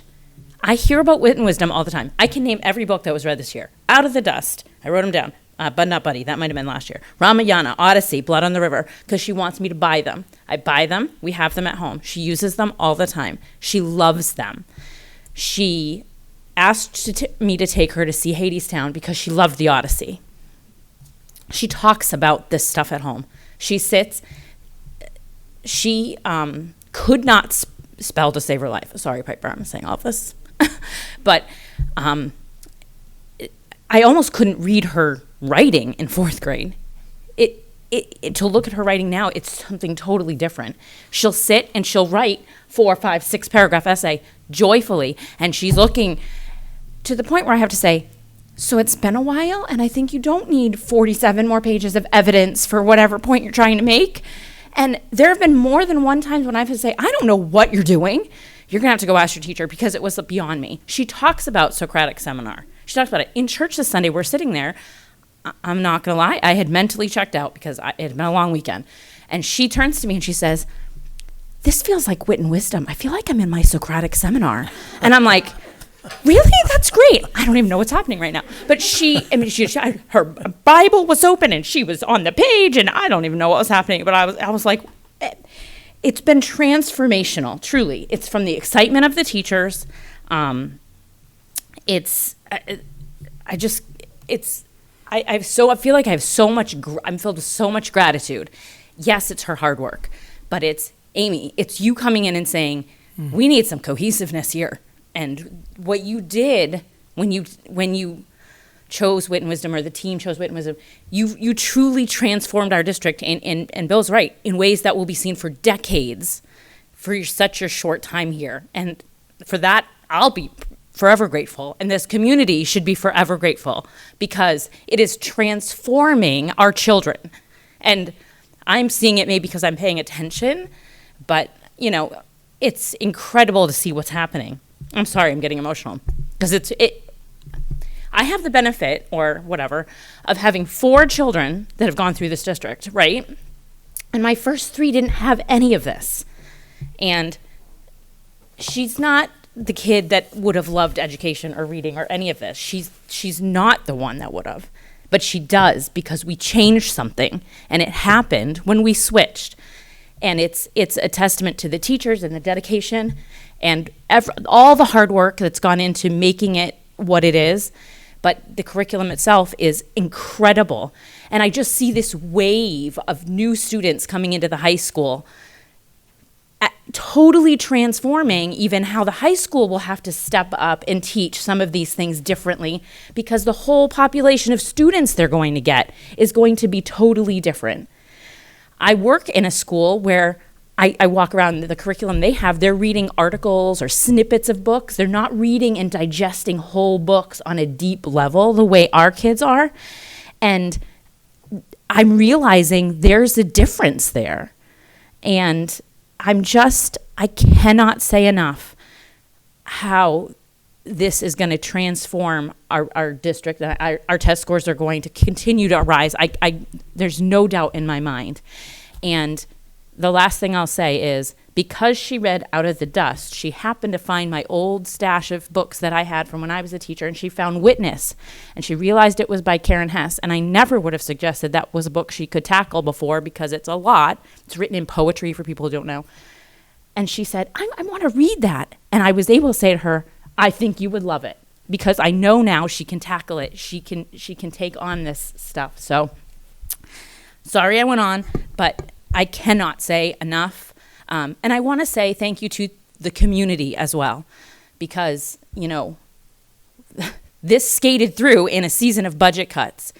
I hear about Wit and Wisdom all the time. I can name every book that was read this year. Out of the Dust. I wrote them down. Bud Not Buddy. That might have been last year. Ramayana, Odyssey, Blood on the River, because she wants me to buy them. I buy them. We have them at home. She uses them all the time. She loves them. She asked me to take her to see Hadestown because she loved the Odyssey. She talks about this stuff at home. She sits. She could not spell to save her life. Sorry, Piper, I'm saying all of this. But I almost couldn't read her writing in fourth grade. To look at her writing now, it's something totally different. She'll sit and she'll write 4, 5, 6 paragraph essay joyfully, and she's looking to the point where I have to say, so it's been a while, and I think you don't need 47 more pages of evidence for whatever point you're trying to make. And there have been more than one time when I've had to say, I don't know what you're doing. You're going to have to go ask your teacher because it was beyond me. She talks about Socratic Seminar. She talks about it. In church this Sunday, we're sitting there. I'm not going to lie. I had mentally checked out because it had been a long weekend. And she turns to me and she says, this feels like Wit and Wisdom. I feel like I'm in my Socratic Seminar. And I'm like, really? That's great. I don't even know what's happening right now. But her Bible was open and she was on the page and I don't even know what was happening. But I was like, it's been transformational, truly. It's from the excitement of the teachers. I feel like I have so much, I'm filled with so much gratitude. Yes, it's her hard work, but it's Amy, it's you coming in and saying, we need some cohesiveness here. And what you did when you chose Wit and Wisdom, or the team chose Wit and Wisdom, you truly transformed our district, and Bill's right, in ways that will be seen for decades for such a short time here. And for that, I'll be forever grateful, and this community should be forever grateful, because it is transforming our children. And I'm seeing it maybe because I'm paying attention, but it's incredible to see what's happening. I'm sorry, I'm getting emotional, because I have the benefit, or whatever, of having 4 children that have gone through this district, right? And my first 3 didn't have any of this. And she's not the kid that would have loved education or reading or any of this. She's not the one that would have. But she does, because we changed something, and it happened when we switched. And it's a testament to the teachers and the dedication and all the hard work that's gone into making it what it is. But the curriculum itself is incredible. And I just see this wave of new students coming into the high school, totally transforming even how the high school will have to step up and teach some of these things differently, because the whole population of students they're going to get is going to be totally different. I work in a school where I walk around the curriculum they have, they're reading articles or snippets of books. They're not reading and digesting whole books on a deep level the way our kids are. And I'm realizing there's a difference there. And I cannot say enough how this is going to transform our district. Our test scores are going to continue to rise. There's no doubt in my mind. And the last thing I'll say is, because she read Out of the Dust, she happened to find my old stash of books that I had from when I was a teacher, and she found Witness, and she realized it was by Karen Hess, and I never would have suggested that was a book she could tackle before, because it's a lot. It's written in poetry for people who don't know. And she said, I want to read that. And I was able to say to her, I think you would love it, because I know now she can tackle it. She can take on this stuff. So sorry I went on, but I cannot say enough. And I want to say thank you to the community as well, because, this skated through in a season of budget cuts.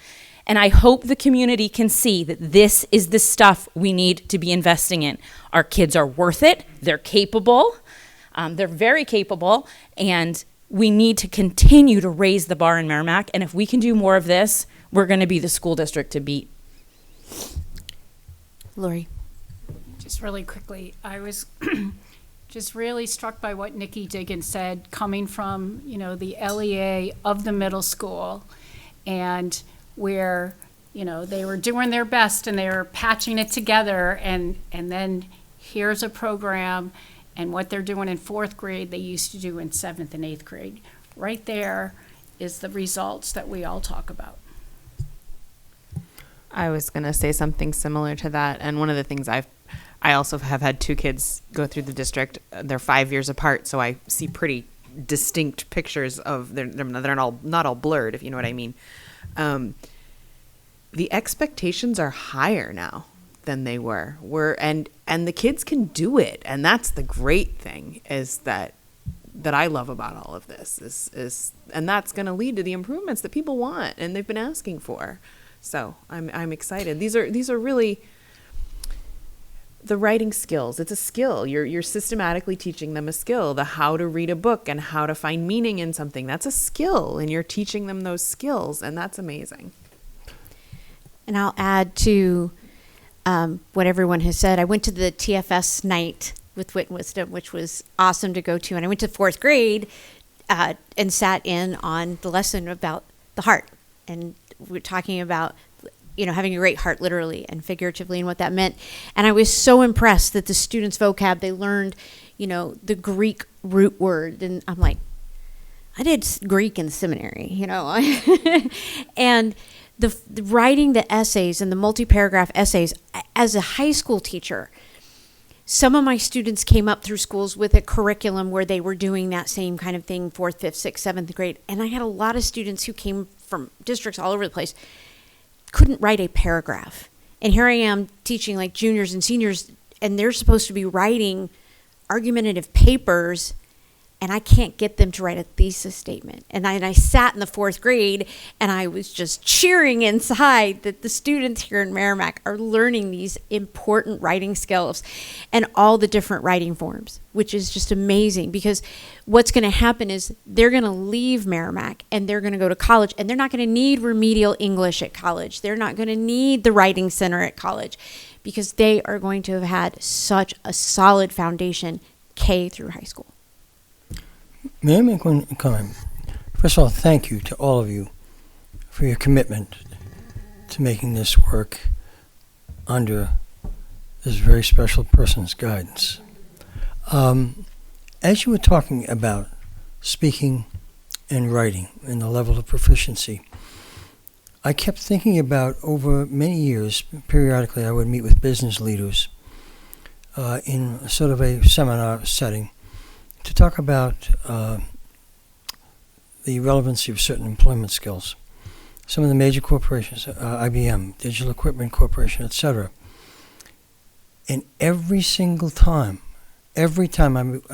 And I hope the community can see that this is the stuff we need to be investing in. Our kids are worth it. They're capable. They're very capable. And we need to continue to raise the bar in Merrimack. And if we can do more of this, we're going to be the school district to beat. Lori. Just really quickly, I was just really struck by what Nikki Diggins said, coming from, the LEA of the middle school, and where, they were doing their best and they were patching it together, and then here's a program, and what they're doing in 4th grade, they used to do in 7th and 8th grade. Right there is the results that we all talk about. I was going to say something similar to that. And one of the things I also have had 2 kids go through the district. They're 5 years apart, so I see pretty distinct pictures of they're not all blurred, if you know what I mean. The expectations are higher now than they were. And the kids can do it, and that's the great thing is that I love about all of this is and that's going to lead to the improvements that people want and they've been asking for. So I'm excited. These are really the writing skills. It's a skill. You're systematically teaching them a skill, the how to read a book and how to find meaning in something. That's a skill, and you're teaching them those skills, and that's amazing. And I'll add to what everyone has said. I went to the TFS night with Wit and Wisdom, which was awesome to go to. And I went to 4th grade and sat in on the lesson about the heart. And we're talking about, having a great heart literally and figuratively and what that meant. And I was so impressed that the students' vocab, they learned, the Greek root word. And I'm like, I did Greek in seminary, and the writing the essays and the multi-paragraph essays as a high school teacher. Some of my students came up through schools with a curriculum where they were doing that same kind of thing, 4th, 5th, 6th, 7th grade. And I had a lot of students who came from districts all over the place couldn't write a paragraph. And here I am teaching like juniors and seniors, and they're supposed to be writing argumentative papers, and I can't get them to write a thesis statement. And I sat in the 4th grade, and I was just cheering inside that the students here in Merrimack are learning these important writing skills and all the different writing forms, which is just amazing, because what's going to happen is they're going to leave Merrimack and they're going to go to college, and they're not going to need remedial English at college. They're not going to need the writing center at college, because they are going to have had such a solid foundation K through high school. May I make one comment? First of all, thank you to all of you for your commitment to making this work under this very special person's guidance. As you were talking about speaking and writing and the level of proficiency, I kept thinking about, over many years, periodically I would meet with business leaders in sort of a seminar setting to talk about the relevancy of certain employment skills. Some of the major corporations, IBM, Digital Equipment Corporation, etc. And every single time, I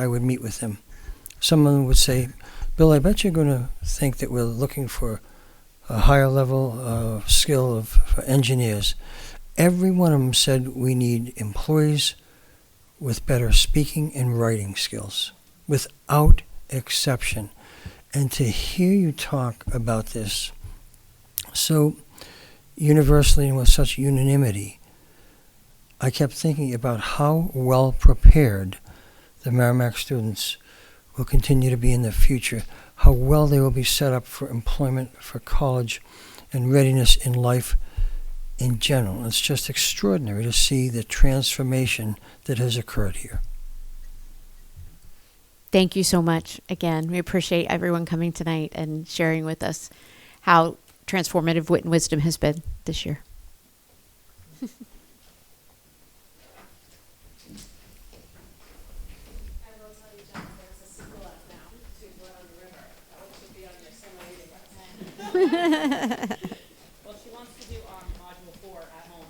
would meet with them, someone would say, Bill, I bet you're going to think that we're looking for a higher level skill for engineers. Every one of them said we need employees with better speaking and writing skills, without exception. And to hear you talk about this so universally and with such unanimity, I kept thinking about how well prepared the Merrimack students will continue to be in the future, how well they will be set up for employment, for college, and readiness in life in general. It's just extraordinary to see the transformation that has occurred here. Thank you so much. Again, we appreciate everyone coming tonight and sharing with us how transformative Wit and Wisdom has been this year. Well, she wants to do module 4 at home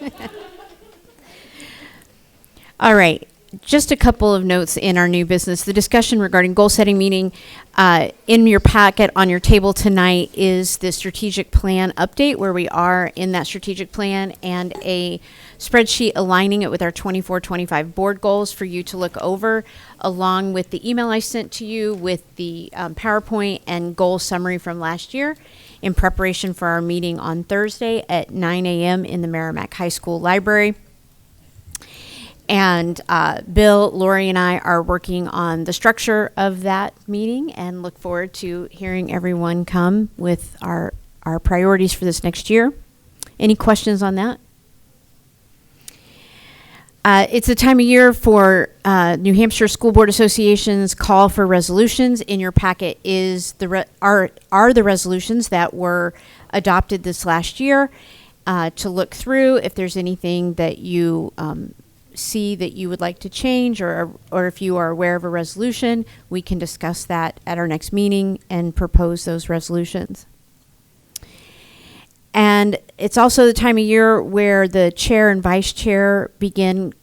this summer. All right. Just a couple of notes in our new business. The discussion regarding goal setting meeting in your packet on your table tonight is the strategic plan update, where we are in that strategic plan, and a spreadsheet aligning it with our 24-25 board goals for you to look over, along with the email I sent to you with the PowerPoint and goal summary from last year, in preparation for our meeting on Thursday at 9 a.m. in the Merrimack High School Library. And Bill, Lori, and I are working on the structure of that meeting, and look forward to hearing everyone come with our priorities for this next year. Any questions on that? It's the time of year for New Hampshire School Board Association's call for resolutions. In your packet is are the resolutions that were adopted this last year, to look through. If there's anything that you see that you would like to change, or if you are aware of a resolution, we can discuss that at our next meeting and propose those resolutions. And it's also the time of year where the chair and vice chair begin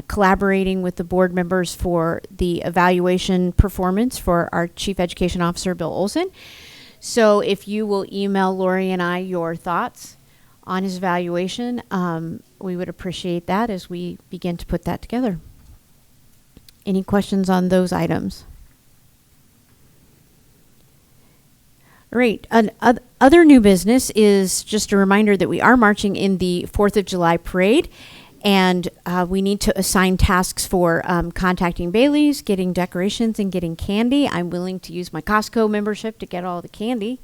collaborating with the board members for the evaluation performance for our Chief Education Officer, Bill Olson. So if you will email Lori and I your thoughts on his evaluation, we would appreciate that as we begin to put that together. Any questions on those items? All right. Other new business is just a reminder that we are marching in the 4th of July parade, and we need to assign tasks for contacting Bailey's, getting decorations, and getting candy. I'm willing to use my Costco membership to get all the candy.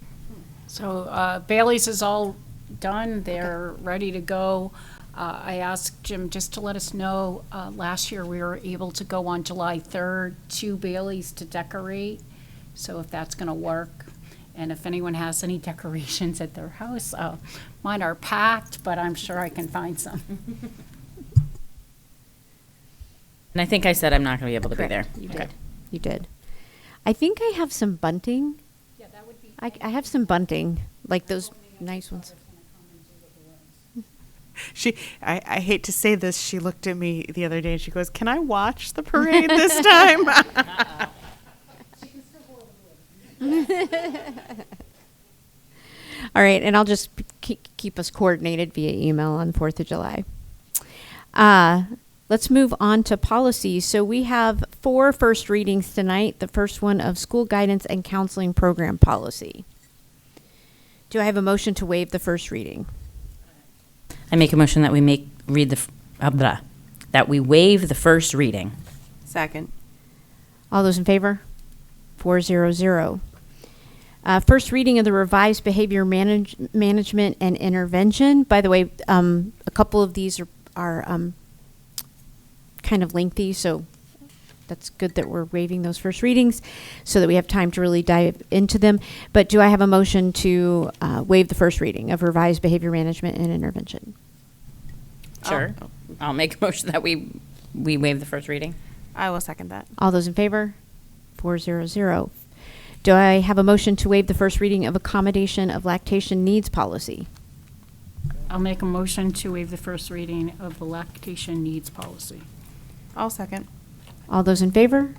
So Bailey's is all done. They're ready to go. I asked Jim just to let us know, last year we were able to go on July 3rd to Bailey's to decorate. So if that's going to work, and if anyone has any decorations at their house, mine are packed, but I'm sure I can find some. And I think I said I'm not going to be able to Correct. be there. You Okay. did. You did. I think I have some bunting. Yeah, that would be I have some bunting, like those nice ones. I hate to say this, she looked at me the other day and she goes, "Can I watch the parade this time?" All right, and I'll just keep us coordinated via email on 4th of July. Let's move on to policy. So we have 4 first readings tonight. The first one of school guidance and counseling program policy. Do I have a motion to waive the first reading? I make a motion that we that we waive the first reading. Second. All those in favor? 400. First reading of the revised behavior management and intervention. By the way, a couple of these are kind of lengthy, so that's good that we're waiving those first readings so that we have time to really dive into them. But do I have a motion to waive the first reading of revised behavior management and intervention? Sure. I'll make a motion that we waive the first reading. I will second that. All those in favor? 400. Do I have a motion to waive the first reading of accommodation of lactation needs policy? I'll make a motion to waive the first reading of the lactation needs policy. I'll second. All those in favor?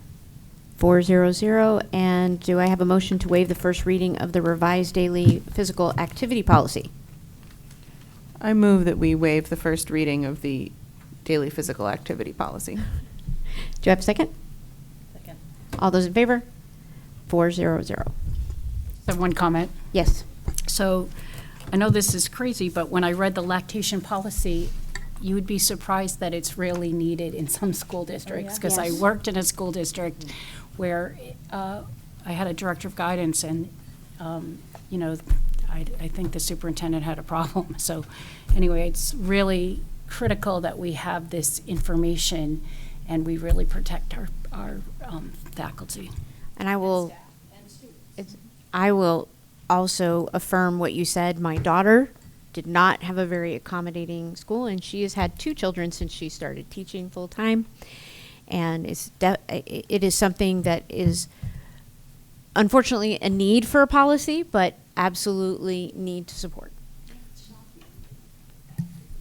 400. And do I have a motion to waive the first reading of the revised daily physical activity policy? I move that we waive the first reading of the daily physical activity policy. Do I have a second? Second. All those in favor? 400. So one comment. Yes. So I know this is crazy, but when I read the lactation policy, you would be surprised that it's really needed in some school districts. Because I worked in a school district where I had a director of guidance, and I think the superintendent had a problem. So anyway, it's really critical that we have this information and we really protect our faculty. And I will also affirm what you said. My daughter did not have a very accommodating school, and she has had 2 children since she started teaching full time. And it is something that is unfortunately a need for a policy, but absolutely need to support.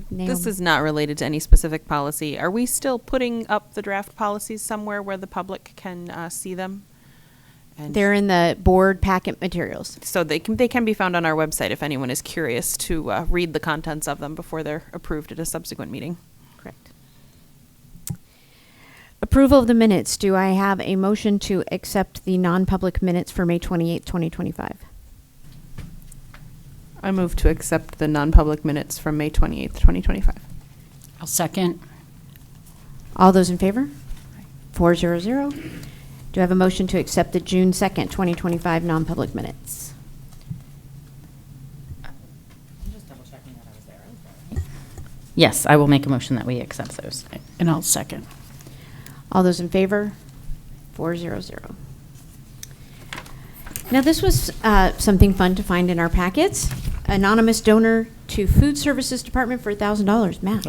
This is not related to any specific policy. Are we still putting up the draft policies somewhere where the public can see them? And they're in the board packet materials. So they can be found on our website if anyone is curious to read the contents of them before they're approved at a subsequent meeting. Correct. Approval of the minutes. Do I have a motion to accept the non-public minutes for May 28th, 2025? I move to accept the non-public minutes from May 28th, 2025. I'll second. All those in favor? 400. Do I have a motion to accept the June 2nd, 2025 non-public minutes? Yes, I will make a motion that we accept those. And I'll second. All those in favor? 400. Now, this was something fun to find in our packets. Anonymous donor to Food Services Department for $1,000. Matt.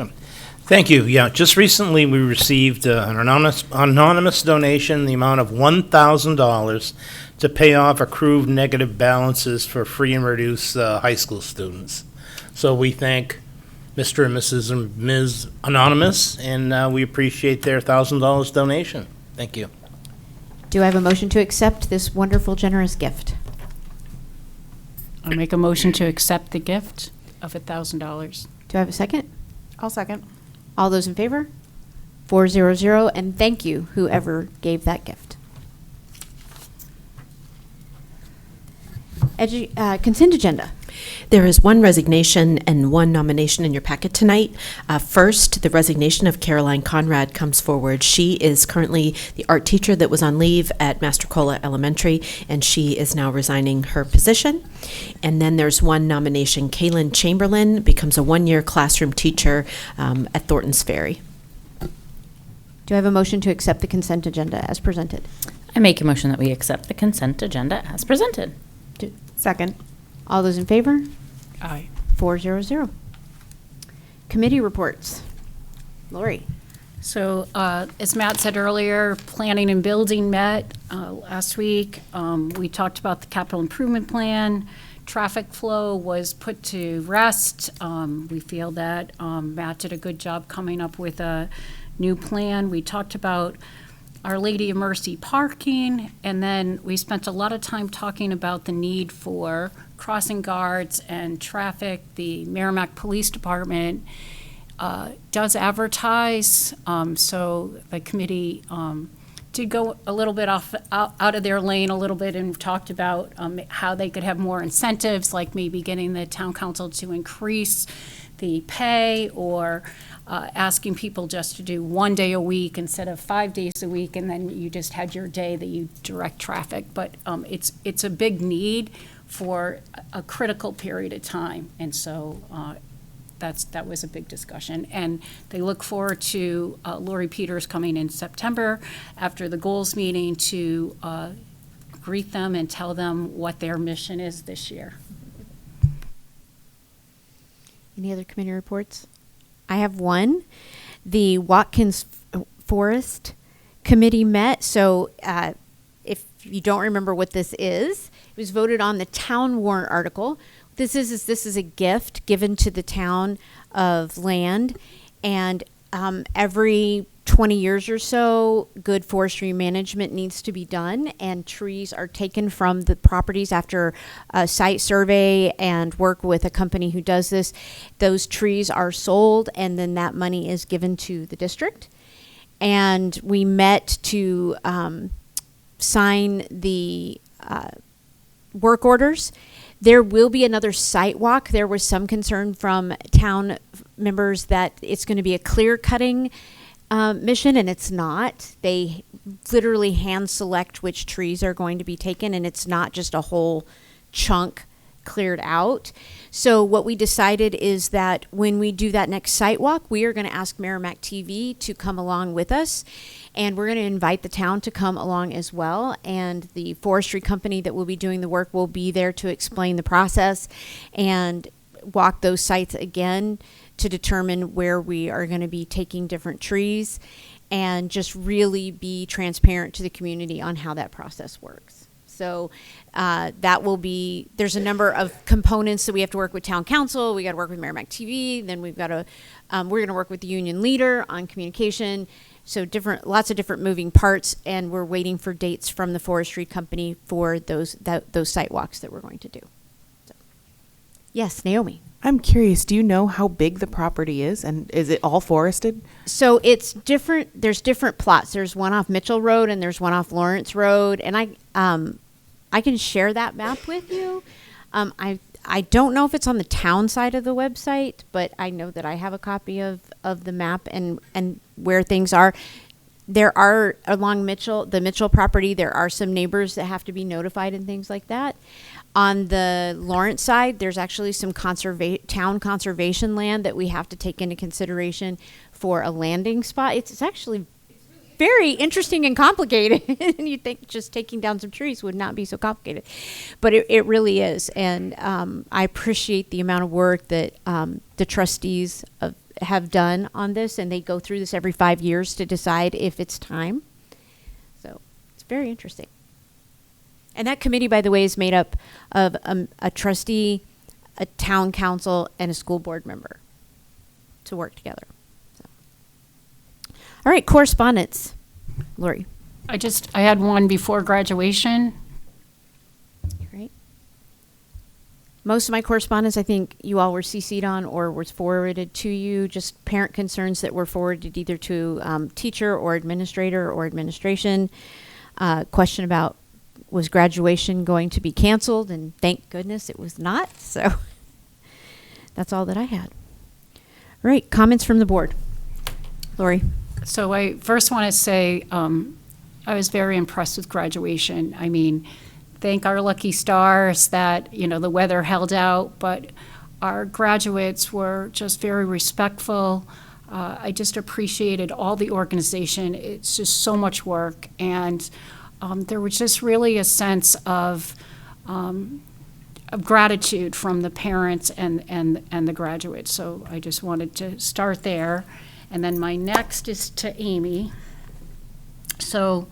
Thank you. Yeah, just recently we received an anonymous donation in the amount of $1,000 to pay off accrued negative balances for free and reduced high school students. So we thank Mr. and Mrs. and Ms. Anonymous, and we appreciate their $1,000 donation. Thank you. Do I have a motion to accept this wonderful, generous gift? I'll make a motion to accept the gift of $1,000. Do I have a second? I'll second. All those in favor? 400, and thank you, whoever gave that gift. Consent agenda. There is one resignation and one nomination in your packet tonight. First, the resignation of Caroline Conrad comes forward. She is currently the art teacher that was on leave at Mastrocola Elementary, and she is now resigning her position. And then there's one nomination. Kaylin Chamberlain becomes a one-year classroom teacher at Thornton's Ferry. Do I have a motion to accept the consent agenda as presented? I make a motion that we accept the consent agenda as presented. Second. All those in favor? Aye. 400. Committee reports. Lori. So, as Matt said earlier, planning and building met last week. We talked about the capital improvement plan. Traffic flow was put to rest. We feel that Matt did a good job coming up with a new plan. We talked about Our Lady of Mercy parking, and then we spent a lot of time talking about the need for crossing guards and traffic. The Merrimack Police Department does advertise, so the committee did go a little bit out of their lane a little bit and talked about how they could have more incentives, like maybe getting the town council to increase the pay, or asking people just to do 1 day a week instead of 5 days a week, and then you just had your day that you direct traffic. But it's a big need for a critical period of time, and so that was a big discussion. And they look forward to Lori Peters coming in September after the goals meeting to greet them and tell them what their mission is this year. Any other committee reports? I have one. The Watkins Forest Committee met. So if you don't remember what this is, it was voted on the town warrant article. This is a gift given to the town of land, and every 20 years or so, good forestry management needs to be done, and trees are taken from the properties after a site survey and work with a company who does this. Those trees are sold, and then that money is given to the district. And we met to sign the work orders. There will be another site walk. There was some concern from town members that it's going to be a clear cutting mission, and it's not. They literally hand select which trees are going to be taken, and it's not just a whole chunk cleared out. So what we decided is that when we do that next site walk, we are going to ask Merrimack TV to come along with us, and we're going to invite the town to come along as well. And the forestry company that will be doing the work will be there to explain the process and walk those sites again to determine where we are going to be taking different trees, and just really be transparent to the community on how that process works. So that will be, there's a number of components that we have to work with town council. We got to work with Merrimack TV. Then we've got to, we're going to work with the union leader on communication. So lots of different moving parts, and we're waiting for dates from the forestry company for those site walks that we're going to do. So. Yes, Naomi. I'm curious, do you know how big the property is, and is it all forested? So it's different. There's different plots. There's one off Mitchell Road and there's one off Lawrence Road, and I can share that map with you. I don't know if it's on the town side of the website, but I know that I have a copy of the map and where things are. There are, along the Mitchell property, there are some neighbors that have to be notified and things like that. On the Lawrence side, there's actually some town conservation land that we have to take into consideration for a landing spot. It's actually very interesting and complicated. And you'd think just taking down some trees would not be so complicated. But it really is. And I appreciate the amount of work that the trustees have done on this. And they go through this every 5 years to decide if it's time. So it's very interesting. And that committee, by the way, is made up of a trustee, a town council, and a school board member to work together. So. All right, correspondence. Lori. I had one before graduation. Great. Most of my correspondence, I think you all were CC'd on or was forwarded to you, just parent concerns that were forwarded either to teacher or administrator or administration. Question about, was graduation going to be canceled? And thank goodness it was not. So that's all that I had. All right, comments from the board. Lori. So I first want to say I was very impressed with graduation. I mean, thank our lucky stars that, the weather held out, but our graduates were just very respectful. I just appreciated all the organization. It's just so much work. And there was just really a sense of gratitude from the parents and the graduates. So I just wanted to start there. And then my next is to Amy. So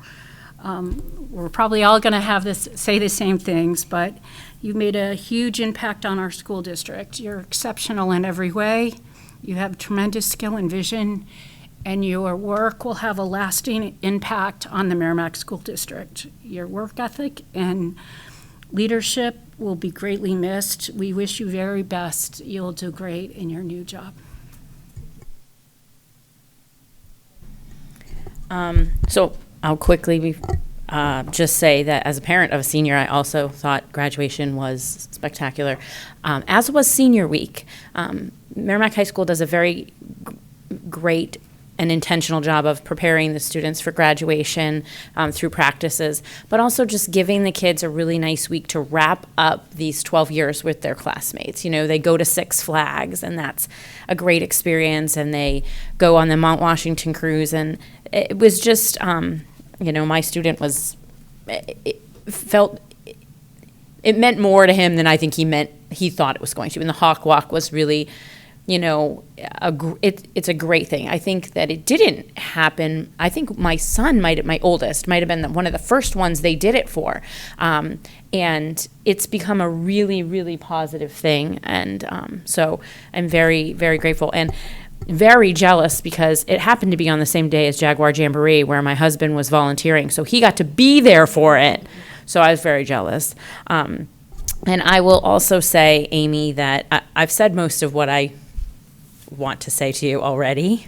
we're probably all going to have say the same things, but you've made a huge impact on our school district. You're exceptional in every way. You have tremendous skill and vision, and your work will have a lasting impact on the Merrimack School District. Your work ethic and leadership will be greatly missed. We wish you very best. You'll do great in your new job. So I'll quickly just say that as a parent of a senior, I also thought graduation was spectacular, as was senior week. Merrimack High School does a very great and intentional job of preparing the students for graduation through practices, but also just giving the kids a really nice week to wrap up these 12 years with their classmates. You know, they go to Six Flags, and that's a great experience, and they go on the Mount Washington cruise, and it was just, you know, my student was, it meant more to him than I think he thought it was going to. And the Hawk Walk was really, you know, it's a great thing. I think that it didn't happen. I think my son my oldest might have been one of the first ones they did it for. And it's become a really, really positive thing. And so I'm very, very grateful and very jealous because it happened to be on the same day as Jaguar Jamboree where my husband was volunteering. So he got to be there for it. So I was very jealous. And I will also say, Amy, that I've said most of what I want to say to you already,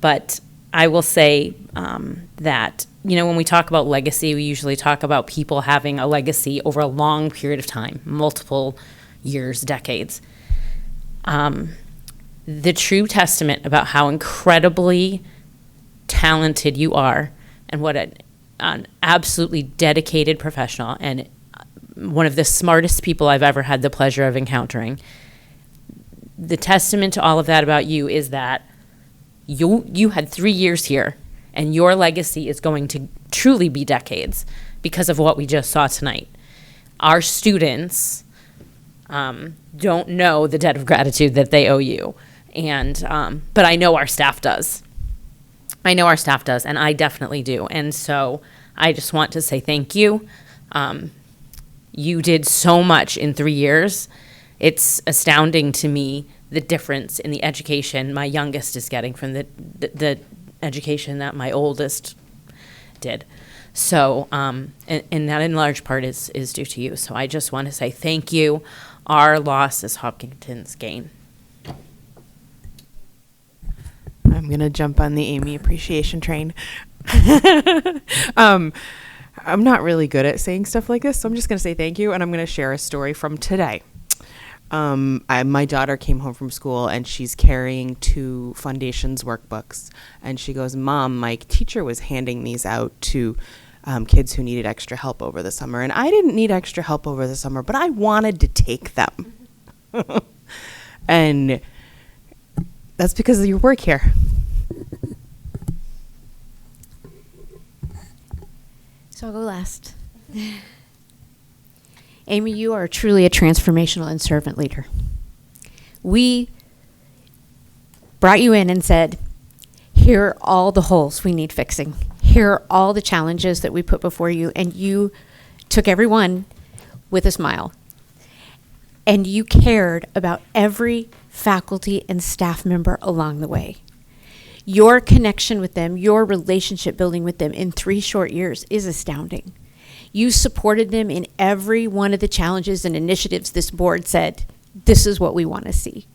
but I will say that, you know, when we talk about legacy, we usually talk about people having a legacy over a long period of time, multiple years, decades. The true testament about how incredibly talented you are and what an absolutely dedicated professional and one of the smartest people I've ever had the pleasure of encountering. The testament to all of that about you is that you had 3 years here, and your legacy is going to truly be decades because of what we just saw tonight. Our students don't know the debt of gratitude that they owe you, and but I know our staff does. I know our staff does, and I definitely do. And so I just want to say thank you. You did so much in 3 years. It's astounding to me the difference in the education my youngest is getting from the education that my oldest did. So, and that in large part is due to you. So I just want to say thank you. Our loss is Hopkinton's gain. I'm going to jump on the Amy appreciation train. I'm not really good at saying stuff like this, so I'm just going to say thank you, and I'm going to share a story from today. My daughter came home from school, and she's carrying 2 Foundations workbooks, and she goes, "Mom, my teacher was handing these out to kids who needed extra help over the summer, and I didn't need extra help over the summer, but I wanted to take them." And that's because of your work here. So I'll go last. Amy, you are truly a transformational and servant leader. We brought you in and said, here are all the holes we need fixing. Here are all the challenges that we put before you, and you took every one with a smile. And you cared about every faculty and staff member along the way. Your connection with them, your relationship building with them in 3 short years is astounding. You supported them in every one of the challenges and initiatives this board said, this is what we want to see.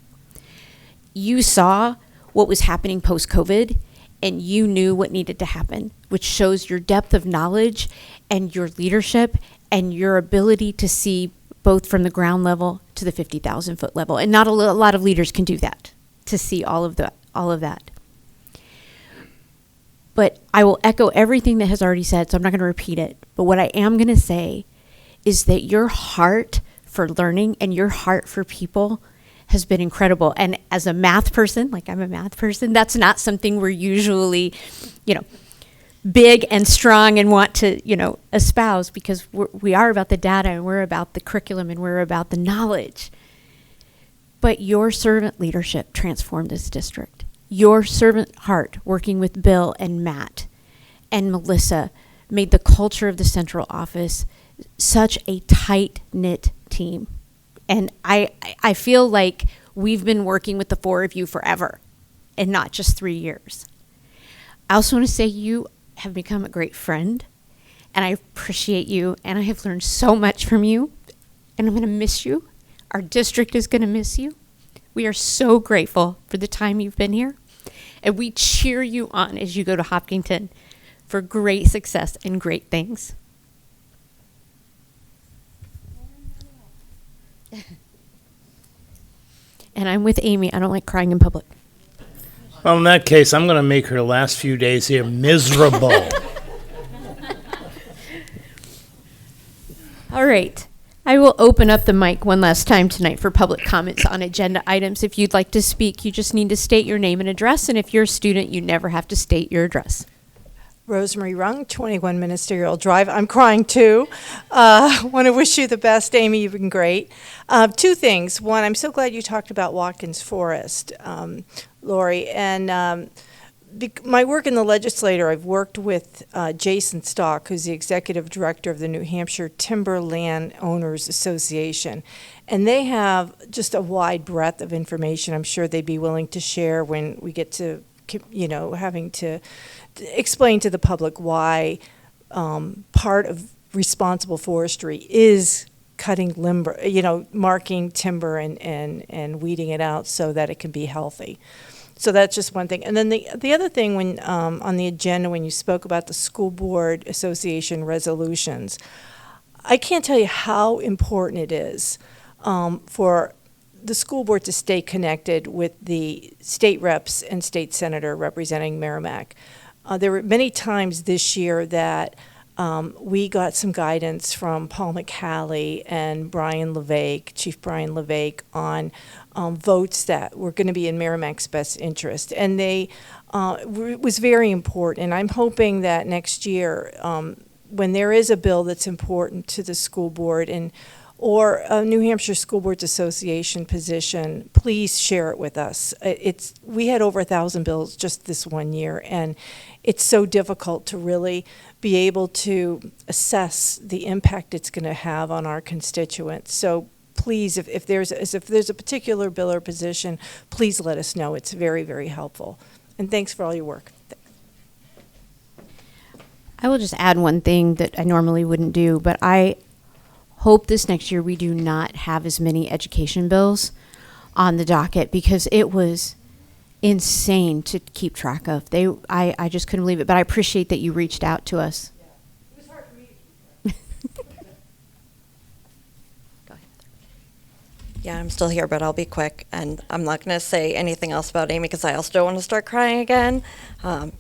You saw what was happening post-COVID, and you knew what needed to happen, which shows your depth of knowledge and your leadership and your ability to see both from the ground level to the 50,000 foot level. And not a lot of leaders can do that, to see all of that. But I will echo everything that has already said, so I'm not going to repeat it. But what I am going to say is that your heart for learning and your heart for people has been incredible. And as a math person, like I'm a math person, that's not something we're usually, big and strong and want to, espouse, because we are about the data and we're about the curriculum and we're about the knowledge. But your servant leadership transformed this district. Your servant heart, working with Bill and Matt and Melissa, made the culture of the central office such a tight-knit team. And I feel like we've been working with the four of you forever and not just 3 years. I also want to say you have become a great friend, and I appreciate you, and I have learned so much from you, and I'm going to miss you. Our district is going to miss you. We are so grateful for the time you've been here, and we cheer you on as you go to Hopkinton for great success and great things. And I'm with Amy. I don't like crying in public. Well, in that case, I'm going to make her last few days here miserable. All right. I will open up the mic one last time tonight for public comments on agenda items. If you'd like to speak, you just need to state your name and address. And if you're a student, you never have to state your address. Rosemary Rung, 21 Ministerial Drive. I'm crying too. Want to wish you the best, Amy. You've been great. Two things. One, I'm so glad you talked about Watkins Forest, Lori. And my work in the legislature, I've worked with Jason Stock, who's the executive director of the New Hampshire Timberland Owners Association. And they have just a wide breadth of information I'm sure they'd be willing to share when we get to, having to explain to the public why part of responsible forestry is cutting lumber, marking timber and weeding it out so that it can be healthy. So that's just one thing. And then the other thing when on the agenda when you spoke about the School Board Association resolutions, I can't tell you how important it is for the school board to stay connected with the state reps and state senator representing Merrimack. There were many times this year that we got some guidance from Paul McHalley and Brian LeVake, Chief Brian LeVake, on votes that were going to be in Merrimack's best interest. And it was very important. And I'm hoping that next year, when there is a bill that's important to the school board or a New Hampshire School Boards Association position, please share it with us. We had over 1,000 bills just this one year, and it's so difficult to really be able to assess the impact it's going to have on our constituents. So please, if there's a particular bill or position, please let us know. It's very, very helpful. And thanks for all your work. I will just add one thing that I normally wouldn't do, but I hope this next year we do not have as many education bills on the docket because it was insane to keep track of. I just couldn't believe it, but I appreciate that you reached out to us. It was hard for me to keep track. Go ahead. Yeah, I'm still here, but I'll be quick, and I'm not going to say anything else about Amy because I also don't want to start crying again.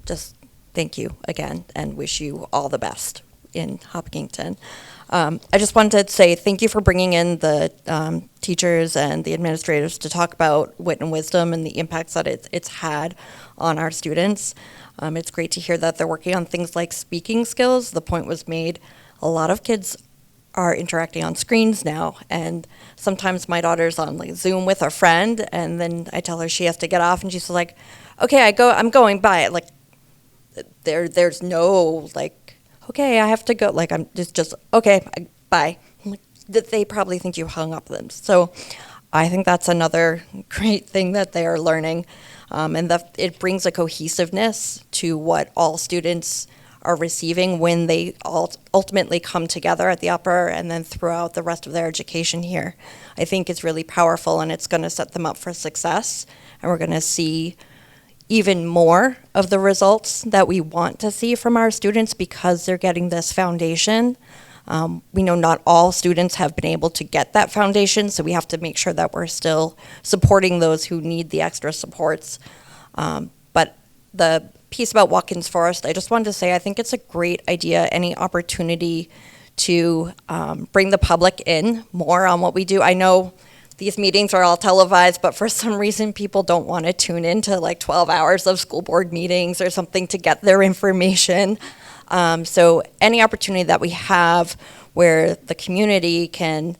Just thank you again and wish you all the best in Hopkinton. I just wanted to say thank you for bringing in the teachers and the administrators to talk about wit and wisdom and the impacts that it's had on our students. It's great to hear that they're working on things like speaking skills. The point was made, a lot of kids are interacting on screens now, and sometimes my daughter's on like Zoom with a friend, and then I tell her she has to get off, and she's like, okay, I'm going, bye. Like, there's no, like, okay, I have to go. Like, I'm just okay, bye. That they probably think you hung up them. So I think that's another great thing that they are learning. And that it brings a cohesiveness to what all students are receiving when they ultimately come together at the upper and then throughout the rest of their education here. I think it's really powerful, and it's going to set them up for success. And we're going to see even more of the results that we want to see from our students because they're getting this foundation. We know not all students have been able to get that foundation, so we have to make sure that we're still supporting those who need the extra supports. But the piece about Watkins Forest, I just wanted to say I think it's a great idea, any opportunity to bring the public in more on what we do. I know these meetings are all televised, but for some reason people don't want to tune into like 12 hours of school board meetings or something to get their information. So any opportunity that we have where the community can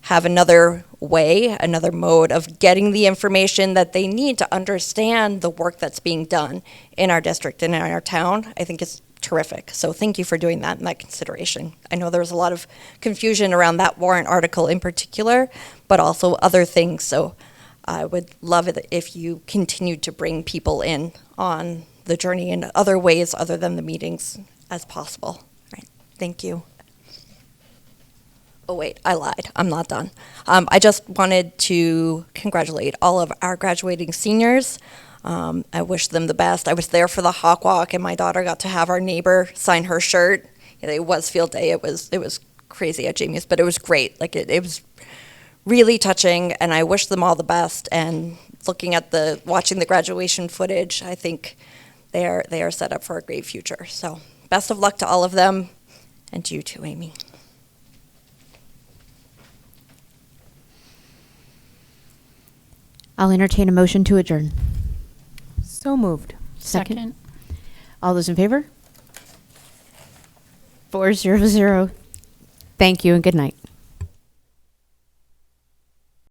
have another way, another mode of getting the information that they need to understand the work that's being done in our district and in our town, I think is terrific. So thank you for doing that and that consideration. I know there was a lot of confusion around that warrant article in particular, but also other things. So I would love it if you continued to bring people in on the journey in other ways other than the meetings as possible. All right. Thank you. Oh, wait, I lied. I'm not done. I just wanted to congratulate all of our graduating seniors. I wish them the best. I was there for the Hawk Walk, and my daughter got to have our neighbor sign her shirt. It was field day. It was crazy at Jamie's, but it was great. Like it was really touching, and I wish them all the best. And watching the graduation footage, I think they are set up for a great future. So best of luck to all of them, and to you too, Amy. I'll entertain a motion to adjourn. So moved. Second. All those in favor? 400. Thank you and good night.